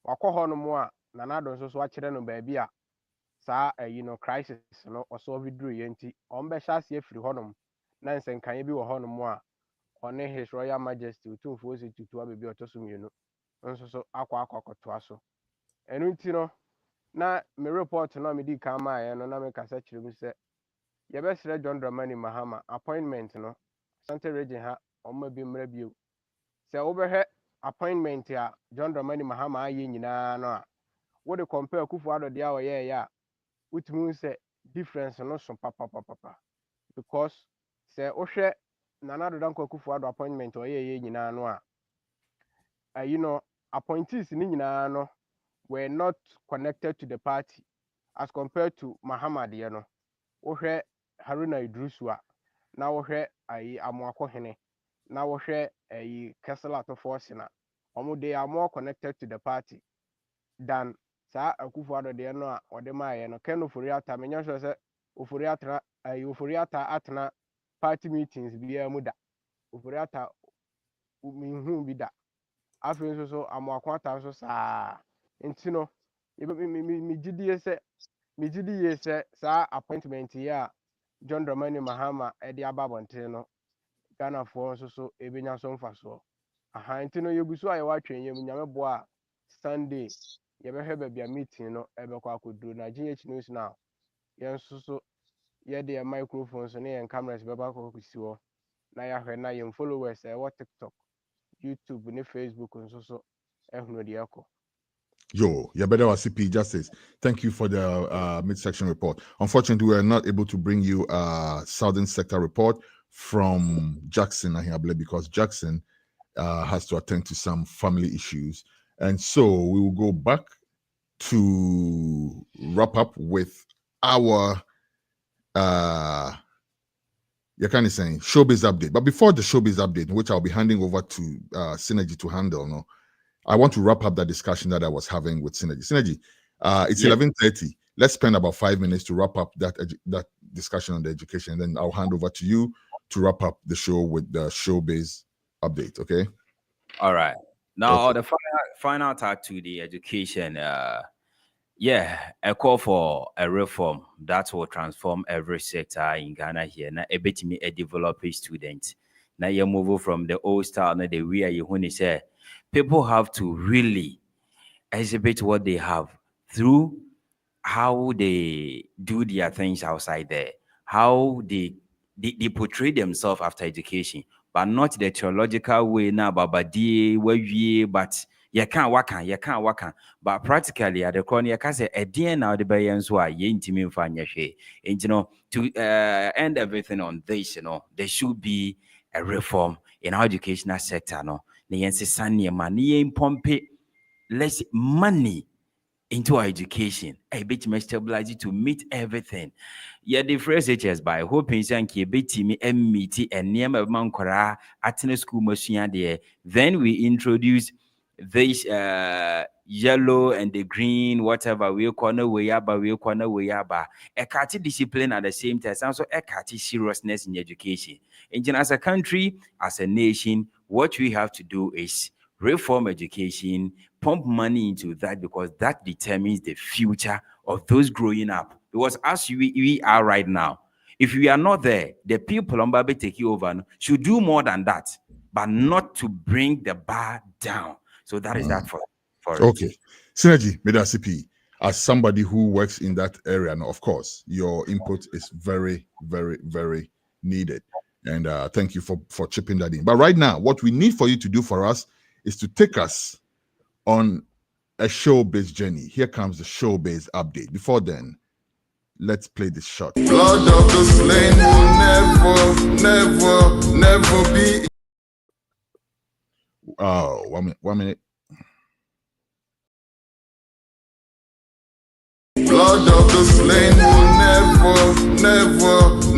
S10: Wako no more, Nanado so watching no baby. Sa crisis no or so withdrew yenti. Ombeshas ye free honum. Nansen can you be a honum more? On His Royal Majesty 2482 baby or Tosum, you know. So aqua to us. And Intino. Na me report no me di kama ya no na me kasa kire mu se ye be sere John Dramani Mahama appointment no Ashanti region ha omma bi mra bio se wo be he appointment ya John Dramani Mahama aye nyina no a wo de compare Kufuado dia wo ye ya utumi se difference no so papa because se wo hwe Nanado Danko Kufuado appointment wo ye nyina no a appointees ni nyina no were not connected to the party as compared to Muhammad, Ohe Haruna Idrusua, now Ohe Amuako Hene, now Ohe Kessela to Forcina. They are more connected to the party than Sa Akufuado de Noa or the Maya, no Ken Ufuriata, Menyo said Ufuriata Atna party meetings be a muda. Ufuriata Uminhu Bida. After so Amuaquata so sa. Intino, me GDS sa appointment here, John Dramani Mahama, Eddie Ababantino, Ghana for so Ebinya Son Faso. Intino, you go so I watch you, Yamaboa Sunday, you ever have a meeting, no, ever could do GH News now. Yan so, yeah, their microphones and cameras, Babako Kisiwo. Now, I heard now your followers, what TikTok, YouTube, and Facebook, and so, the echo.
S1: Yo, Yabeda CP Justice. Thank you for the mid-section report. Unfortunately, we are not able to bring you a Southern Sector report from Jackson Ahiable because Jackson has to attend to some family issues. And so we will go back to wrap up with our Yakani saying showbiz update. But before the showbiz update, which I'll be handing over to Synergy to handle, no, I want to wrap up that discussion that I was having with Synergy. Synergy, it's 11:30. Let's spend about 5 minutes to wrap up that discussion on the education. And then I'll hand over to you to wrap up the show with the showbiz update. Okay.
S6: All right. Now the final tag to the education. A call for a reform that will transform every sector in Ghana here. Now, a bit me a developing student. Now you move from the old style. Now the way you when say people have to really exhibit what they have through how they do their things outside there, how they portray themselves after education, but not the theological way now, but you can't work on. But practically at the corner, you can say at the end of the bayans why you intimate find your share. And to end everything on this, there should be a reform in our educational sector. Less money into our education. A bit more stability to meet everything. Yeah, the phrase HS by hoping Sanki bit me meet and near my mankora at the school machine there. Then we introduce this yellow and the green, whatever we corner way up, we corner way up. A catty discipline at the same time, also a catty seriousness in education. And as a country, as a nation, what we have to do is reform education, pump money into that because that determines the future of those growing up. Because as we are right now, if we are not there, the people on Babe take you over should do more than that, but not to bring the bar down. So that is that for
S1: okay. Synergy, Meda CP. as somebody who works in that area, now, of course, your input is very, very, very needed. And thank you for chipping that in. But right now, what we need for you to do for us is to take us on a show-based journey. Here comes the show-based update. Before then, let's play this shot.
S5: Blood of the slain will never be.
S1: Oh, 1 minute.
S5: Blood of the slain will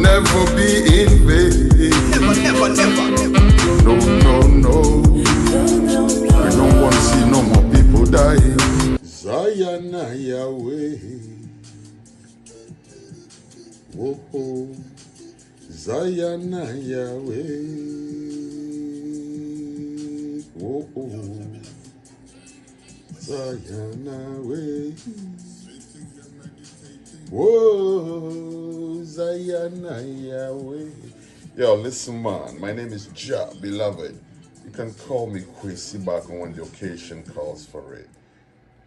S5: never be in vain. Never. No. I don't want to see no more people dying. Zion Yahweh. Whoa. Zion Yahweh. Whoa. Zion Yahweh. Whoa, Zion Yahweh. Yo, listen, man. My name is Ja, beloved. You can call me Kwesi Baako when the occasion calls for it.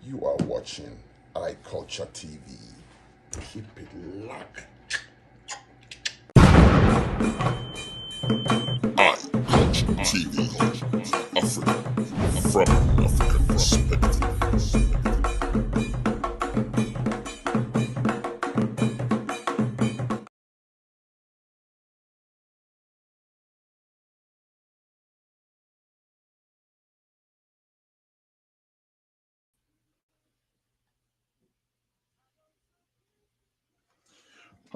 S5: You are watching iCulture TV. Keep it locked. iCulture TV. Africa. From African perspective.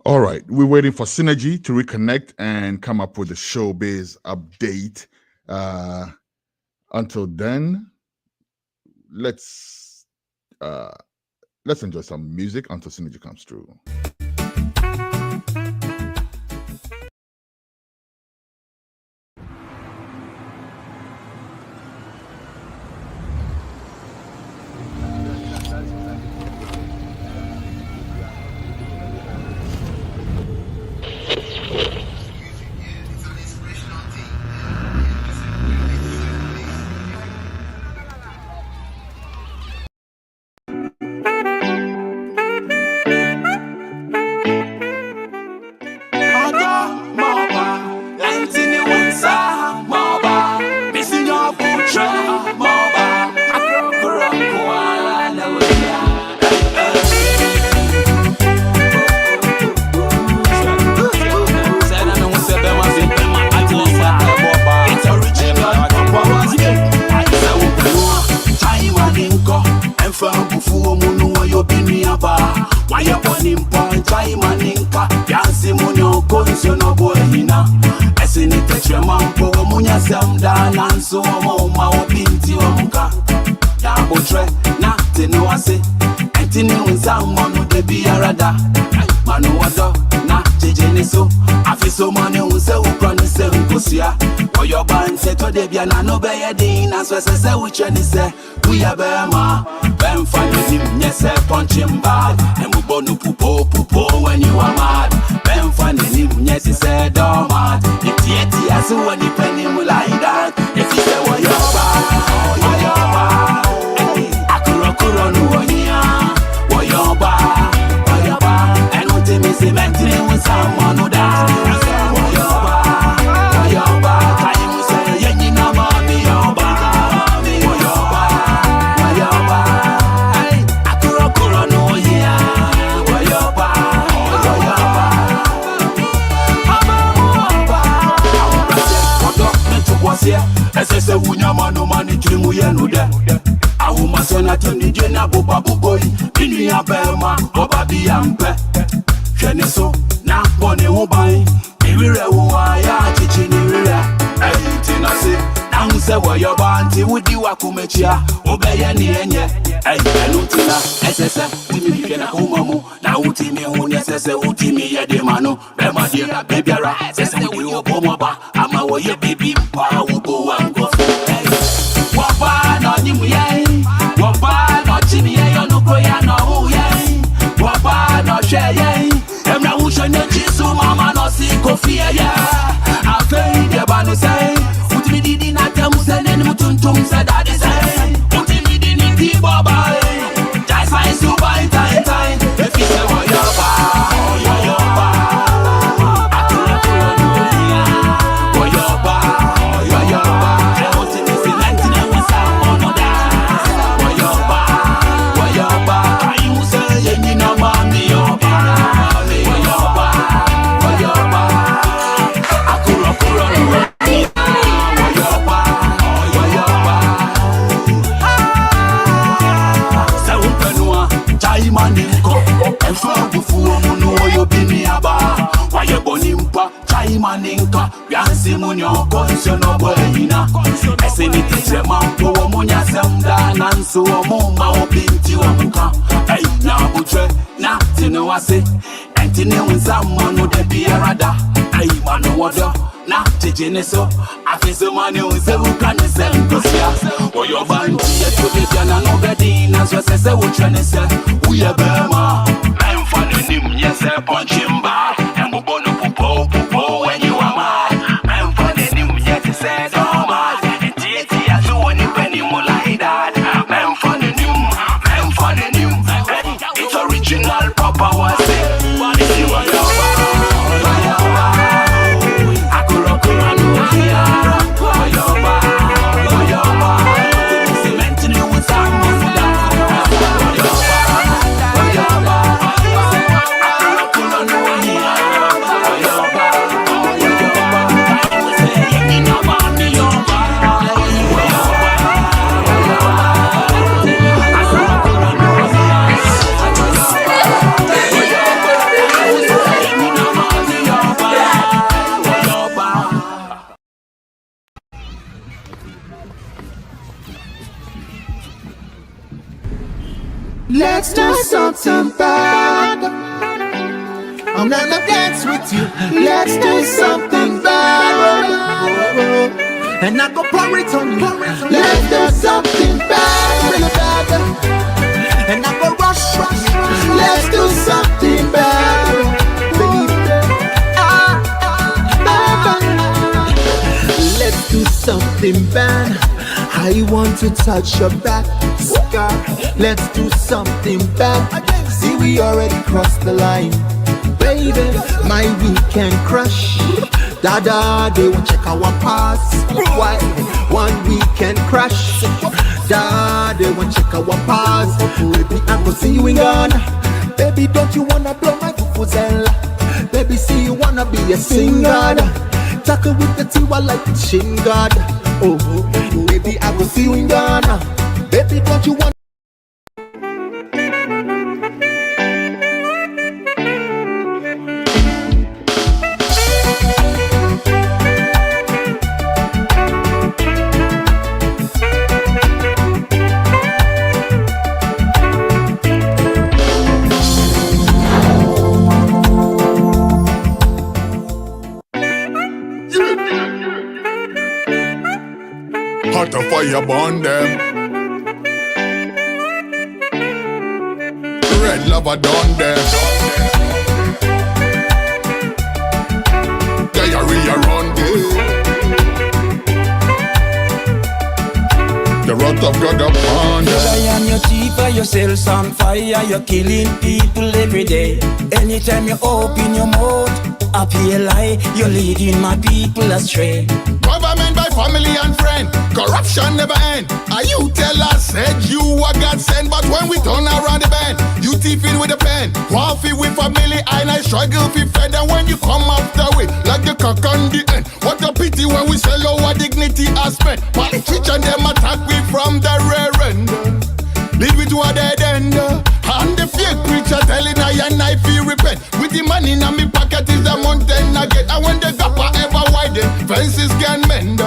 S1: All right, we're waiting for Synergy to reconnect and come up with a show-based update. Until then, let's enjoy some music until Synergy comes through.
S13: We are Bema, Ben Fanny, yes, punching bag, and we bonu pupo when you are mad. Ben Fanny, yes, he said, oh, mad. If yet he has one penny like that, if he said, what you're bad, Akura, no one here, what you're bad, and what they miss him with someone who died. Say unyama no mani trimu yenu de awu masona toni jena boba boy inu ya bema oba bi ampe hwene so na bone wo ban ewire wo ya chichi ni wire ayiti na se na nse wo yo banti wudi wakumechia obeye ni enye enutina esese wudi hwe na umamu na wuti mi hu ni esese wuti mi ye de manu be ma de bebiara sese wi obomo ba ama wo ye bibi pa wo go wango wapa no nyimu ye wapa no chimi ye yo no koya no hu ye wapa no hwe ye emra wu hwe ne jisu mama no si kofi ye afei de ba no say utimi didi na temu se ne mutuntum se daddy say utimi didi ti baba jai sai su ba Oyoba, Chai Maninka, Yansi Munyo, Consono Boyina, Eseniti Sema, Munya Semda, Nansu, Muma, Opinti, Omuka, Hey, Nabutre, Natino, Antine with someone who de be a rada. I man water, na Tigeneso. I feel so many who say who can send to see. Or your band, to be piano, nobody, as you say, what you say. We are Burma. I'm finding him, yes, I punch him back. And we born up popo when you are mad. I'm finding him, yes, I said, oh, mad. It's as you want it when you like that. I'm finding him, it's original, proper was it. If you are your
S9: Let's do something bad. I'm gonna dance with you. Let's do something bad. And I go pour it on you. Let's do something bad. And I go rush. Let's do something bad. Let's do something bad. I want to touch your back, scar. Let's do something bad. See, we already crossed the line. Baby, my weekend crush. Dada, they won't check our pass. Why? One weekend crush. Dada, they won't check our pass. Baby, I go see you in Ghana. Baby, don't you wanna blow my vuvuzela? Baby, see you wanna be a singer. Tackle with the tiwa like the shin god. Oh, baby, I will see you in Ghana. Baby, don't you want?
S5: Hot a fire burn them. Red lava done them. Diarrhea run them. The wrath of God upon them.
S14: I am your thief, yourselves on fire. You're killing people every day. Anytime you open your mouth, up here lie, you're leading my people astray.
S5: Government by family and friend, corruption never end. Are you tell us said you are God sent, but when we turn around the bend, you thieving with a pen. Waffy with family, and I struggle with friend. And when you come after we, like the cock on the end. What a pity when we sell our dignity as men. Politicians them attack we from the rear end. Leave it to a dead end. And the fake preacher telling I feel repent. With the money in my pocket is the mountain I get. And when the gap are ever widen, fences can mend.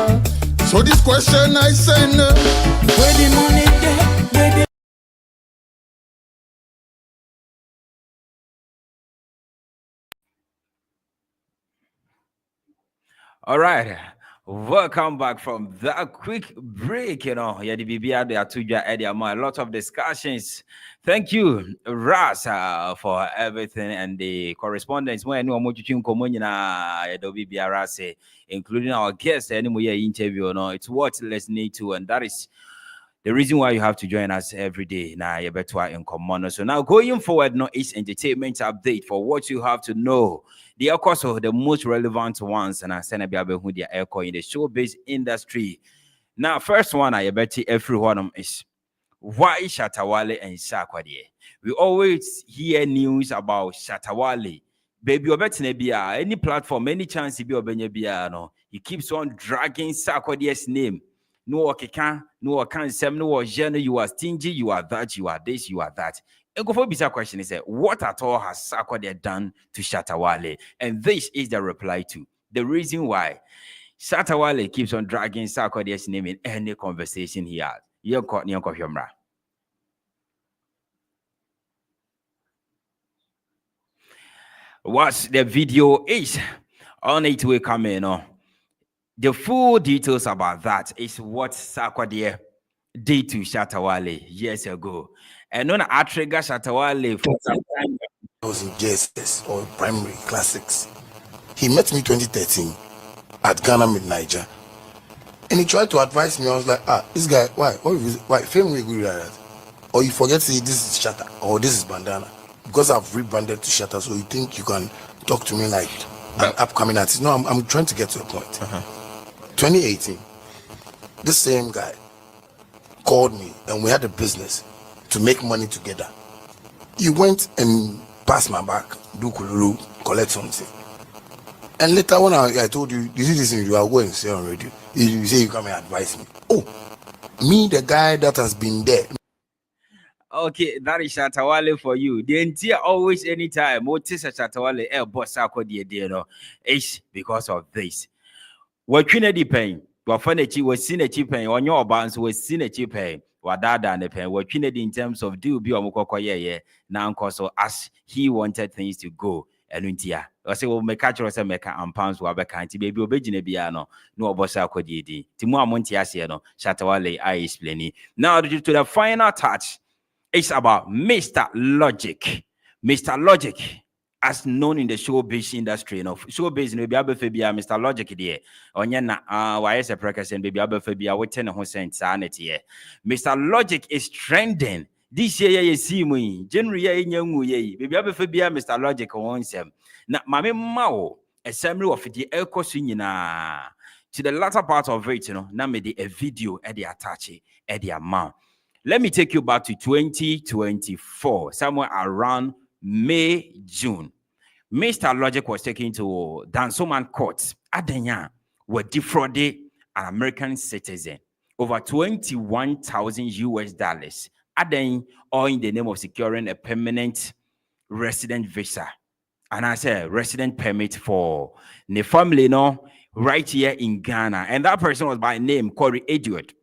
S5: So this question I send,
S14: where the money get, where the
S6: All right. Welcome back from that quick break. Yeah, the BBR, they are to a lot of discussions. Thank you, Ras, for everything and the correspondence. Including our guests, interview. It's what listening to, and that is the reason why you have to join us every day. Now, you're better in common. So now going forward, it's entertainment update for what you have to know. They are also the most relevant ones, and I send a baby who they are in the showbiz industry. Now, first one, I bet everyone is why Shatawale and Wadie. We always hear news about Shatawale. Baby, any platform, any chance he be no. He keeps on dragging Wadie's name. No, no, you are stingy, you are that, you are this, you are that. Bisa question is what at all has Sarkodie done to Shatta Wale? And this is the reply to the reason why Shatta Wale keeps on dragging Sarkodie's name in any conversation he has. What the video is on it will come in. The full details about that is what Sarkodie did to Shatta Wale years ago. And when I trigger Shatta Wale for some time,
S15: I was in JSS or primary classics. He met me 2013 at Ghana Mid Niger, and he tried to advise me. I was like, this guy, why fame we like that? Or you forget to say this is Shatta or this is Bandana because I've rebranded to Shatta, so you think you can talk to me like an upcoming artist? No, I'm trying to get to a point. 2018, this same guy called me and we had a business to make money together. He went and passed my back, do kululu, collect something. And later when I told you, you see this thing, you are going to say on radio. You say you come and advise me. Oh, me, the guy that has been there.
S6: Okay, that is Shatta Wale for you. The entire always anytime, what is Shatta Wale, boss Sarkodie, is because of this. What you need paying? What furniture was seen a cheap paying on your bonds was seen a cheap paying. What that and the pen, what you need in terms of do be a now, so as he wanted things to go. And India, I say, well, make catch us and make and pounds were kind to baby obedient piano, no bossa codidi. Timua Montiasiano, Shatta Wale, I explain. Now to the final touch, it's about Mr. Logic. Mr. Logic, as known in the showbiz industry, showbiz no be abefebia Mr. Logic there. Onyana why is a precaution and baby abefebia with 10% sanity. Mr. Logic is trending. This year you see me, January young ye, baby abefebia Mr. Logic wants him. Na mame mao, a summary of the echo swingina. To the latter part of it, now made a video at the attache at the amount. Let me take you back to 2024, somewhere around May, June. Mr. Logic was taken to Dansoman Court. Adenya were defrauded an American citizen over $21,000. Adenya, all in the name of securing a permanent resident visa. And I said resident permit for the family, right here in Ghana. And that person was by name Corey Edward.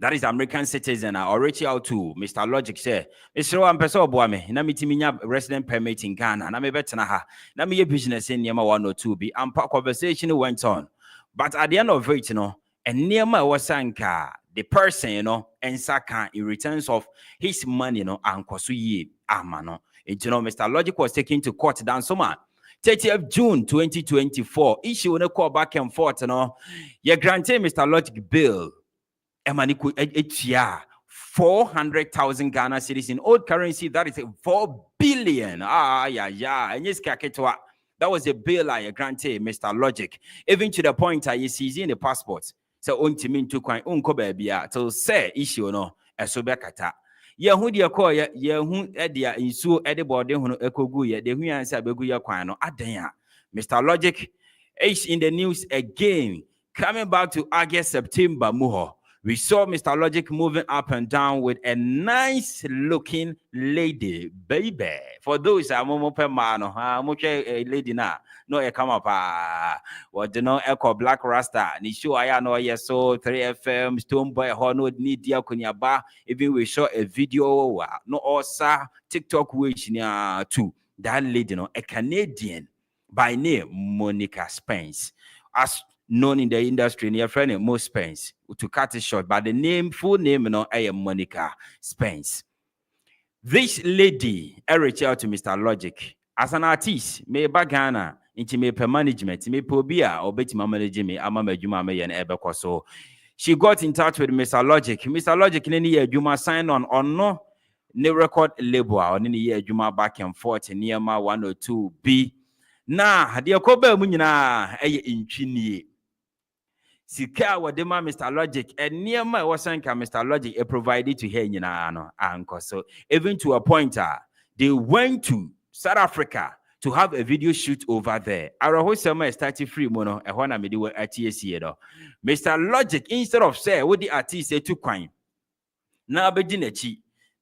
S6: That is American citizen. I already out to Mr. Logic say, Mr. Ampeso Boame, Namitiminha resident permit in Ghana. Name betanaha. Name business in Yama 102 be and conversation went on. But at the end of it, and Niama was sanka, the person, and Saka in returns of his money, and Kosuyi Amano. Mr. Logic was taken to court down summer. 30th June 2024. Issue on a call back and forth, you granted Mr. Logic bill. Emaniku HCR 400,000 Ghana cedis in old currency. That is 4 billion. And yes, that was a bill I granted Mr. Logic. Even to the point I see in the passport. So unti mean to coin unko baby to say issue a sobekata. Yahudia call Yahu Edia in so edibody who ekogu the who answer beguya quano adenya. Mr. Logic is in the news again. Coming back to August, September, Muho. We saw Mr. Logic moving up and down with a nice looking lady, baby. For those a lady na no come up what echo Black Rasta ni show I know yes so 3FM Stone Boy Hono need dia kunyaba. Even we saw a video no also TikTok which too. That lady a Canadian by name Monica Spence. As known in the industry, near friend Mo Spence, to cut it short, but the full name, I am Monica Spence. This lady, I reached out to Mr. Logic as an artist, me bagana, into me per management, me pobia, or betty manage me, Amama Juma me and Ebeko. So she got in touch with Mr. Logic. Mr. Logic, in any year, Juma signed on or no record label, or any year, Juma back and forth, in near my 102B. Nah, the Okobe Munina, in Chini. Sika wadema Mr. Logic and near my wasanka Mr. Logic provided to her anko. So even to a pointer, they went to South Africa to have a video shoot over there. Our summer started free mono and when I made it at TSC. Mr. Logic, instead of say what the artist say to coin. Now beginechi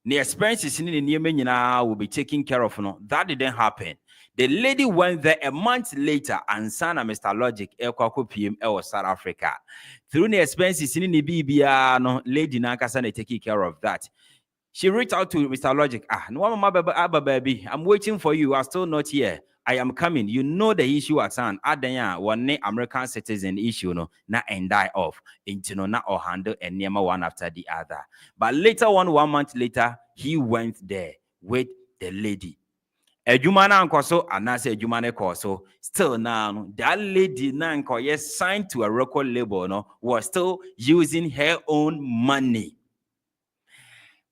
S6: The expenses in the Niemena will be taken care of. No, that didn't happen. The lady went there a month later and signed Mr. Logic Elkwako PM South Africa. Through the expenses in the BBA, no lady Nankasane taking care of that. She reached out to Mr. Logic. No, baby, I'm waiting for you. I'm still not here. I am coming. You know the issue at hand. Adanya one American citizen issue no na and die off. Into na or handle and near one after the other. But later on, 1 month later, he went there with the lady. Ejumana ankoso anase ejumane koso. Still now, that lady nanko yes signed to a record label no was still using her own money.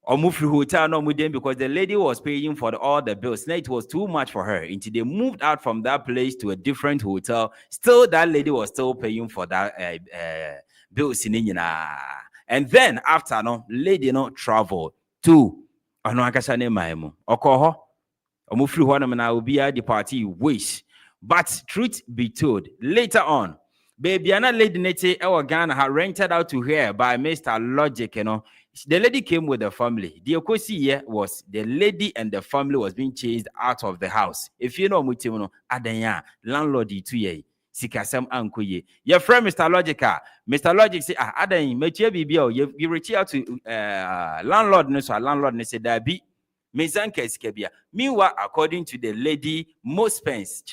S6: Or move to hotel no with them because the lady was paying for all the bills. Now it was too much for her. Until they moved out from that place to a different hotel. Still, that lady was still paying for that bills in. And then after no, lady no traveled to Anoakashane Maimu. Okoho. Or move through one will be at the party wish. But truth be told, later on, baby, Anna lady Nete Ghana had rented out to her by Mr. Logic, you know. The lady came with the family. The Kwesi here was the lady and the family was being chased out of the house. If you know Mutimono, Adanya, landlord to ye, Sikasam Ankuye. Your friend Mr. Logica, Mr. Logic say, Adan, Metia BBO, you reach out to landlord, no, so landlord said that be. Meanwhile, according to the lady, most spends,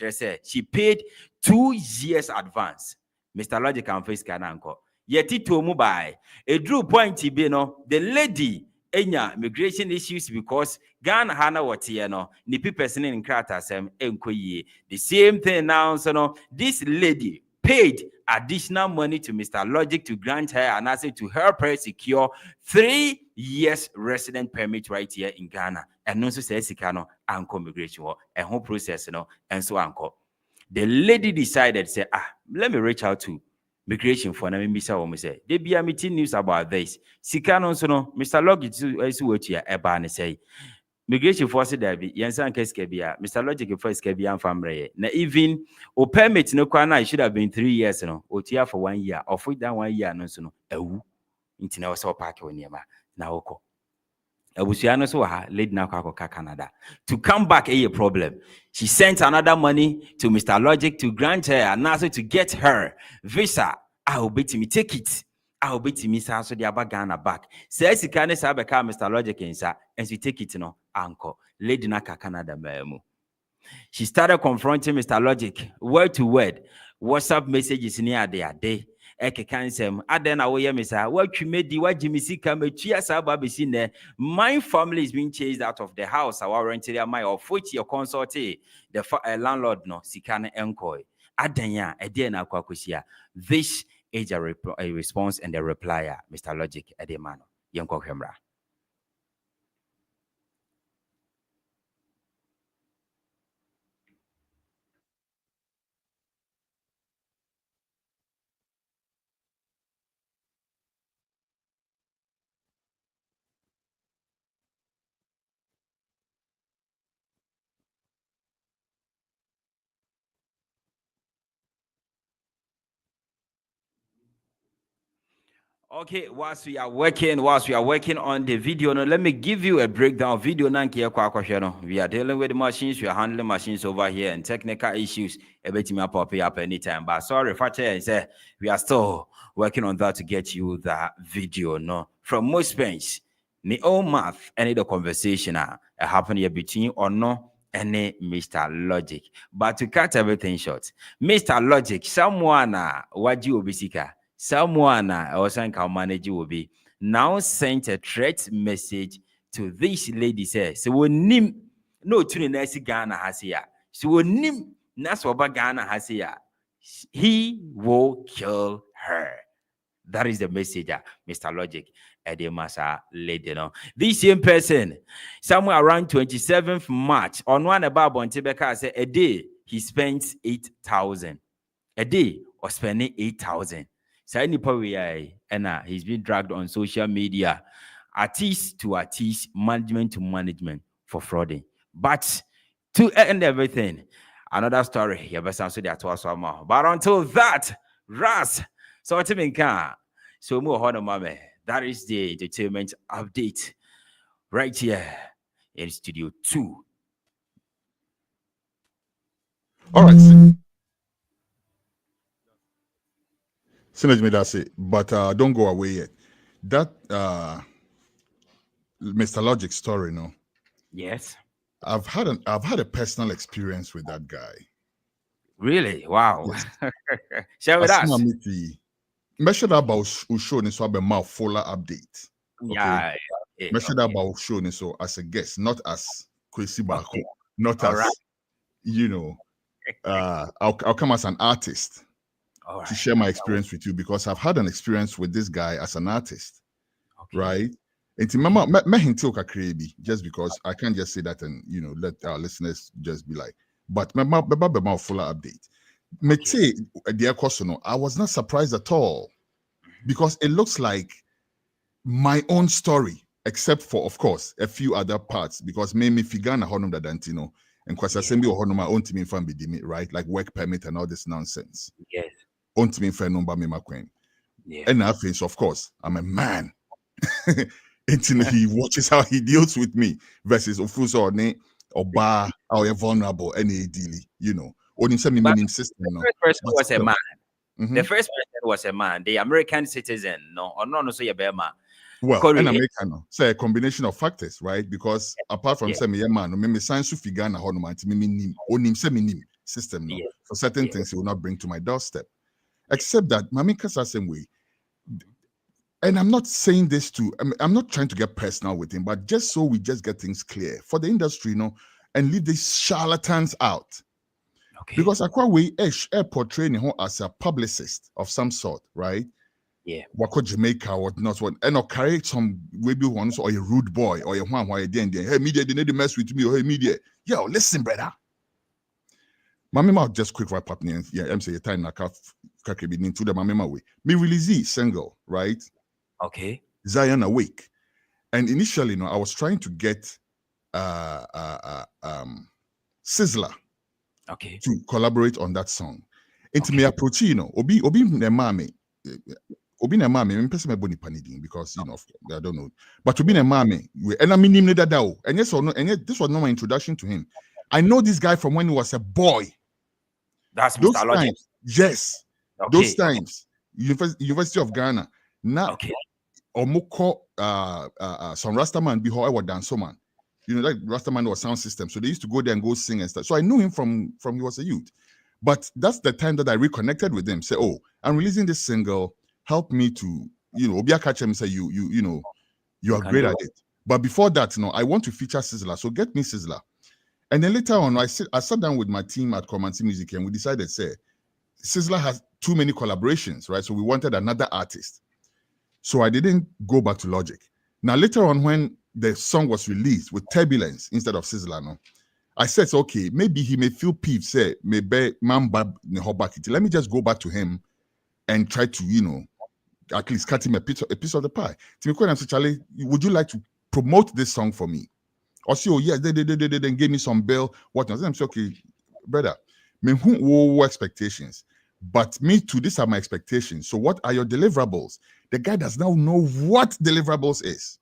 S6: she paid 2 years advance. Mr. Logic and face cananko. Yet it to mobile. A drew point be no, the lady enya migration issues because Ghana Hana Watiano, Nipi person in Kratasem enkoye. The same thing now, so no, this lady paid additional money to Mr. Logic to grant her and answer to help her secure 3 years resident permit right here in Ghana. And also says Sikano anko migration and whole process, no, and so anko. The lady decided, say, let me reach out to migration for me misa wo say they be a meeting news about this sikano so no Mr. Logic is what you eba ne say migration force there be yensan keske bia Mr. Logic force keske bia famre na even o permit no kwa na should have been 3 years no otia for 1 year or for that 1 year no so no awu ntina wo so park woni ma na woko Owusu so ha lady na kwa Canada to come back a problem. She sent another money to Mr. Logic to grant her and also to get her visa. I will bet me take it. I will bet me so the Ghana back. Says he can't say Mr. Logic and she take it no uncle. Lady na Canada memo. She started confronting Mr. Logic word to word. WhatsApp messages near their day. Eke kansem adena wo ye misa what you made the wajimisika metua sababisi ne my family is being chased out of the house our rented my of which your consorte the landlord no sikane enkoy adenya edena kwakosia. This is a response and a replier Mr. Logic edemano yenko hemra. Okay, whilst we are working on the video, now let me give you a breakdown video. We are dealing with machines, we are handling machines over here, and technical issues. Everything pop up anytime. But sorry, say we are still working on that to get you that video. No, from most pens, the old math, any the conversation happen here between or no. Any Mr. Logic. But to cut everything short, Mr. Logic, someone Wadie Obisika. Someone also can manage will be now sent a threat message to this lady. Says, so nim no to the next Ghana has here. So nim Naswaba Ghana has here. He will kill her. That is the message, Mr. Logic. Edemasa lady. No, this same person, somewhere around 27th March, on one about Bontebeka said a day he spends 8,000. A day or spending 8,000. And he's been dragged on social media, artist to artist, management to management for frauding. But to end everything, another story. But until that, Ras, so more that is the entertainment update. right here in Studio 2.
S1: All right. Synergy, that's it. But don't go away yet. That Mr. Logic story, no.
S6: Yes.
S1: I've had a personal experience with that guy.
S6: Really? Wow.
S1: Yes.
S6: Share with us.
S1: Measure that about show this so about fuller update. Okay?
S6: Yeah.
S1: Measure that about show this so as a guest, not as Kwesi Baako,
S6: Okay.
S1: not
S6: All
S1: as
S6: right.
S1: you know. I'll come as an artist to share my experience with you because I've had an experience with this guy as an artist, right? And remember, just because I can't just say that and let our listeners just be like, but my fuller update. I was not surprised at all because it looks like my own story, except for, of course, a few other parts because maybe Figana Honum Dantino and Kwesi Assembly or Honoma own team in right? Like work permit and all this nonsense.
S6: Yes.
S1: Own team in number me queen.
S6: Yeah.
S1: And I think, of course, I'm a man. Until he watches how he deals with me versus Ofuso or Bar or vulnerable any daily, Only send me system.
S6: The first person was a man. The first person was a man, the American citizen, or no, so you're a man.
S1: Well, an American, say a combination of factors, right? Because apart from saying me man, me science to figure out how to me onim system, no. For certain things he will not bring to my doorstep. Except that Mami Kasa same way. And I'm not saying this I'm not trying to get personal with him, but just so we just get things clear for the industry, and leave these charlatans out. Okay. Because Akwa portraying him as a publicist of some sort, right?
S6: Yeah.
S1: Wako Jamaica or not one, and or carry some maybe ones or a rude boy or a one why hey media, they need to mess with me or hey media. Yo, listen, brother. Mamima just quick wrap up and I'm saying time na into the Mamima way. Me release single, right?
S6: Okay.
S1: Zion Awake. And initially, I was trying to get Sizzler to collaborate on that song. Into me approach, Obi Nemame. Obi Nemame, person me boni paniding because I don't know. But Obi Nemame, and I mean him that and yes or no, and this was not my introduction to him. I know this guy from when he was a boy.
S6: That's
S1: those
S6: Mr. Logic.
S1: times. Yes. Those times. University of Ghana. Now Omoko some Rastaman be how I was dancer man. That Rastaman was sound system. So they used to go there and go sing and stuff. So I knew him from he was a youth. But that's the time that I reconnected with him. Say, oh, I'm releasing this single. Help me to, Obia catch him say you are great at it. But before that, I want to feature Sizzler. So get me Sizzler. And then later on, I sat down with my team at Comansi Music and we decided, say, Sizzler has too many collaborations, right? So we wanted another artist. So I didn't go back to Logic. Now, later on, when the song was released with Turbulence instead of Sizzler, I said, okay, maybe he may feel peeved, say, maybe Mamba Nehobakiti. Let me just go back to him and try to, at least cut him a piece of the pie. Timiko and Charlie, would you like to promote this song for me? Or say, oh, yes, they gave me some bill. What not? I'm saying, okay, brother, who expectations? But me too, these are my expectations. So what are your deliverables? The guy does now know what deliverables is.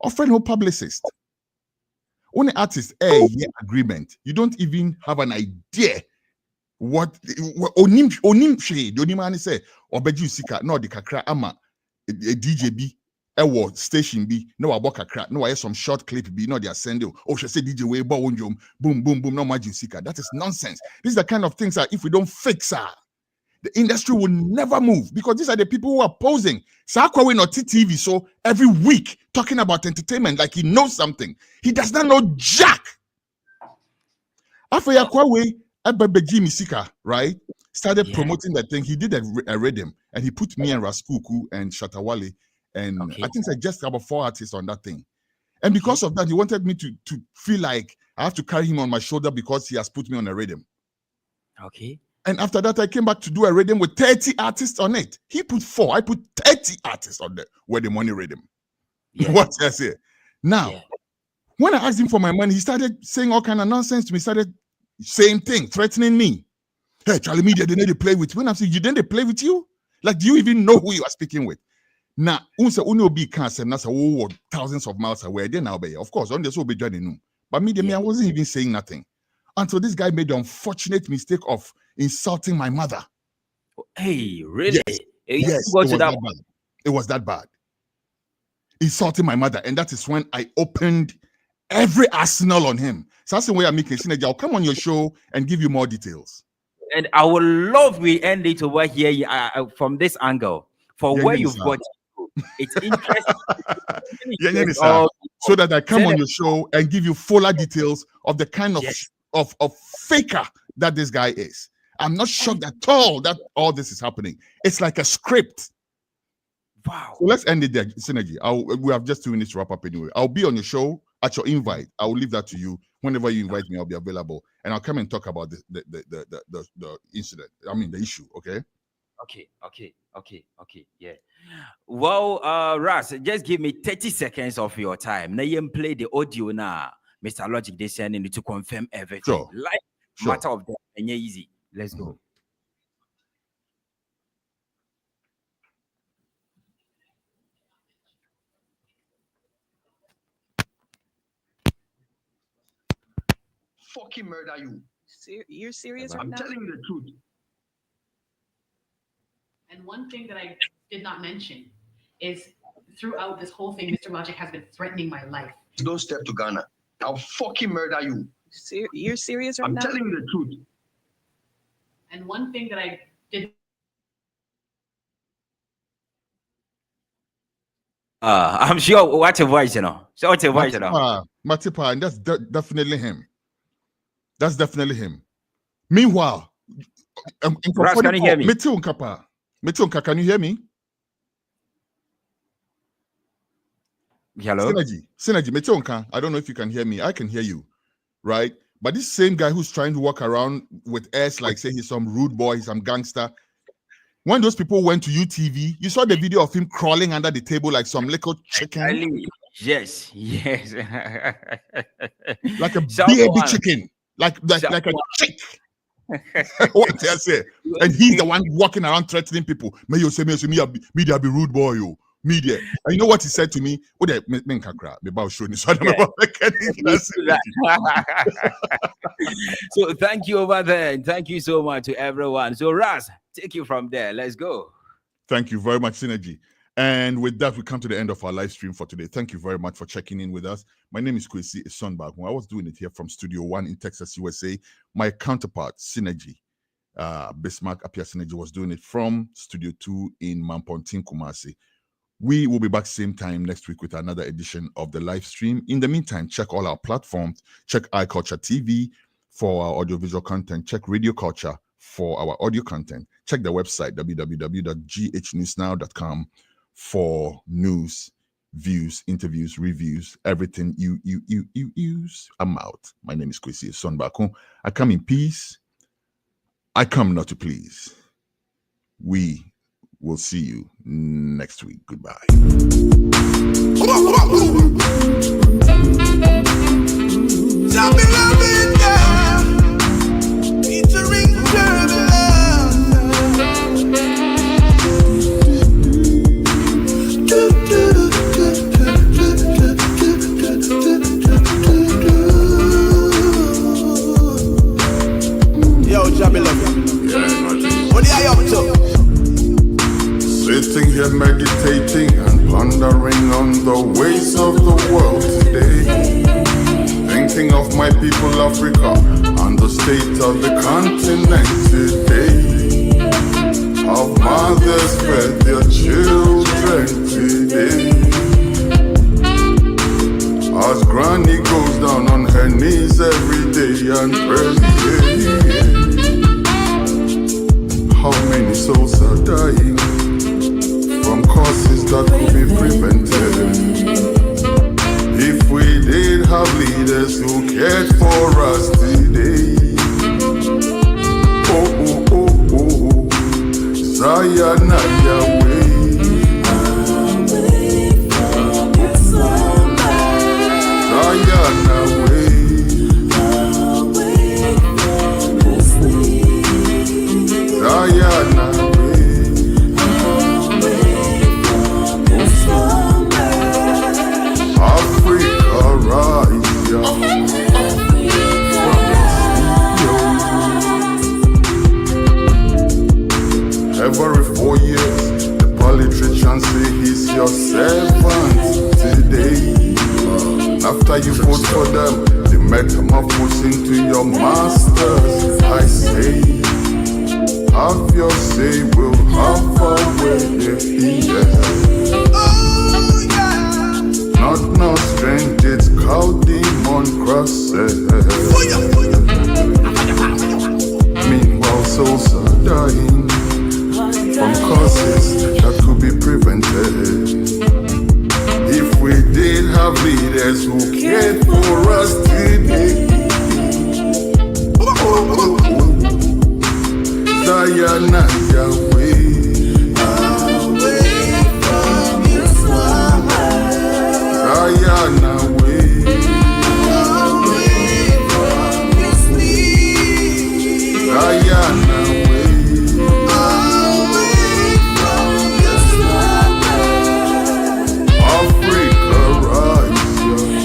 S1: Often no publicist. Only artist, agreement. You don't even have an idea what onim shade. The only man say, obeju sika, no the kakra ama a DJ B, a station B, no a kakra, no I some short clip B, no they are sending. Oh, she say DJ way boom, boom, boom, no magic sika. That is nonsense. These are the kind of things that if we don't fix the industry will never move because these are the people who are posing. Sakwawe not TV, so every week talking about entertainment like he knows something. He does not know jack. After Yakwawe, Jimmy Sika, right? Started promoting that thing. He did a rhythm and he put me and Raskuku and Shatawale and I think I just about 4 artists on that thing. And because of that, he wanted me to feel like I have to carry him on my shoulder because he has put me on a rhythm.
S6: Okay.
S1: And after that, I came back to do a rhythm with 30 artists on it. He put 4. I put 30 artists on there where the money rhythm. Yeah. What I say? Now, when I asked him for my money, he started saying all kind of nonsense to me. Started saying things, threatening me. Hey, Charlie Media, they need to play with you. When I'm saying, you didn't play with you? Like, do you even know who you are speaking with? Now, unse uno be cancer, that's a thousands of miles away. Then I'll be, of course, on this will be joining. But me, I wasn't even saying nothing until this guy made the unfortunate mistake of insulting my mother.
S6: Hey, really?
S1: Yes,
S6: Yes.
S1: It was that bad. Insulting my mother, and that is when I opened every arsenal on him. So that's the way I'm making synergy. I'll come on your show and give you more details.
S6: And I would love we end it over here from this angle for where you've got to. It's interesting.
S1: So that I come on your show and give you fuller details of the kind of faker that this guy is. I'm not shocked at all that all this is happening. It's like a script.
S6: Wow.
S1: So let's end it there, Synergy. We have just 2 minutes to wrap up anyway. I'll be on your show at your invite. I will leave that to you. Whenever you invite me, I'll be available, and I'll come and talk about the incident. I mean the issue. Okay.
S6: Okay. Yeah. Well, Ras, just give me 30 seconds of your time. Now you play the audio now. Mr. Logic, they sending to confirm everything.
S1: Sure.
S6: Matter of that, and you're easy. Let's go.
S16: Fucking murder you.
S17: You're serious right
S16: I'm
S17: now?
S16: telling you the truth.
S17: And one thing that I did not mention is throughout this whole thing, Mr. Logic has been threatening my life.
S16: Don't step to Ghana. I'll fucking murder you.
S17: You're serious right
S16: I'm
S17: now?
S16: telling you the truth.
S17: And one thing that I did.
S6: I'm sure what a voice, you know. So what a voice, you know.
S1: Matipa, and that's definitely him. That's definitely him. Meanwhile,
S6: Ras, can you hear me?
S1: Metunka, can you hear me?
S6: Hello?
S1: Synergy, Metunka, I don't know if you can hear me. I can hear you, right? But this same guy who's trying to walk around with airs like say he's some rude boy, he's some gangster. When those people went to UTV, you saw the video of him crawling under the table like some little chicken.
S6: Yes.
S1: Like a baby chicken. Like a chick. What I say? And he's the one walking around threatening people. May you say media be rude boy, you. Media. And you know what he said to me?
S6: So thank you over there. And thank you so much to everyone. So Ras, take you from there. Let's go.
S1: Thank you very much, Synergy. And with that, we come to the end of our live stream for today. Thank you very much for checking in with us. My name is Kwesi Baako. I was doing it here from Studio 1 in Texas, USA. My counterpart, Synergy, Bismarck Apia Synergy, was doing it from Studio 2 in Mampontin, Kumasi. We will be back same time next week with another edition of the live stream. In the meantime, check all our platforms. Check iCulture TV for our audiovisual content. Check Radio Culture for our audio content. Check the website, www.ghnewsnow.com for news, views, interviews, reviews, everything you use. I'm out. My name is Kwesi Baako. I come in peace. I come not to please. We will see you next week. Goodbye.
S13: Yo, Jabby Love. What are you up to?
S5: Sitting here meditating and pondering on the ways of the world today. Thinking of my people Africa and the state of the continent today. How mothers fed their children today. As granny goes down on her knees every day and prays. How many souls are dying from causes that could be prevented? If we did have leaders who cared for us today. Zion and Yahweh. Zion away. Zion away. Every 4 years, the politicians say he's your servant today. After you vote for them, they metamorphose into your masters. I say, have your say, we'll have our way. Not no strange, it's called demon crosses. Meanwhile, souls are dying from causes that could be prevented. If we did have leaders who cared for us today. Diana, Yahweh. From you, Diana, away from you, sleep. Diana, away from you, Africa, rise.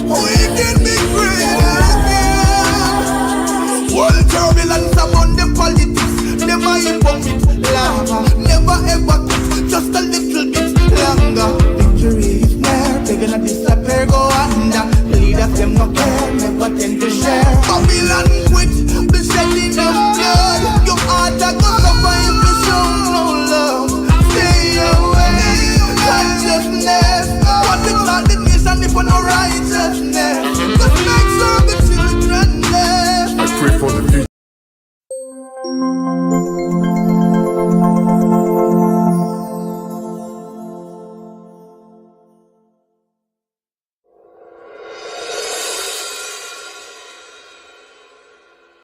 S5: We can be great again. World turbulence among the politics. Never hypocrite, lava. Never ever quit, just a little bit longer. Victory is near, they're gonna disappear, go under. Leaders them no care, never tend to share. Babylon quit, the shedding of blood. Your heart a go suffer if you show no love. Stay away, consciousness. What the God the nation if for no righteousness? Just make sure the children live. I pray for the future.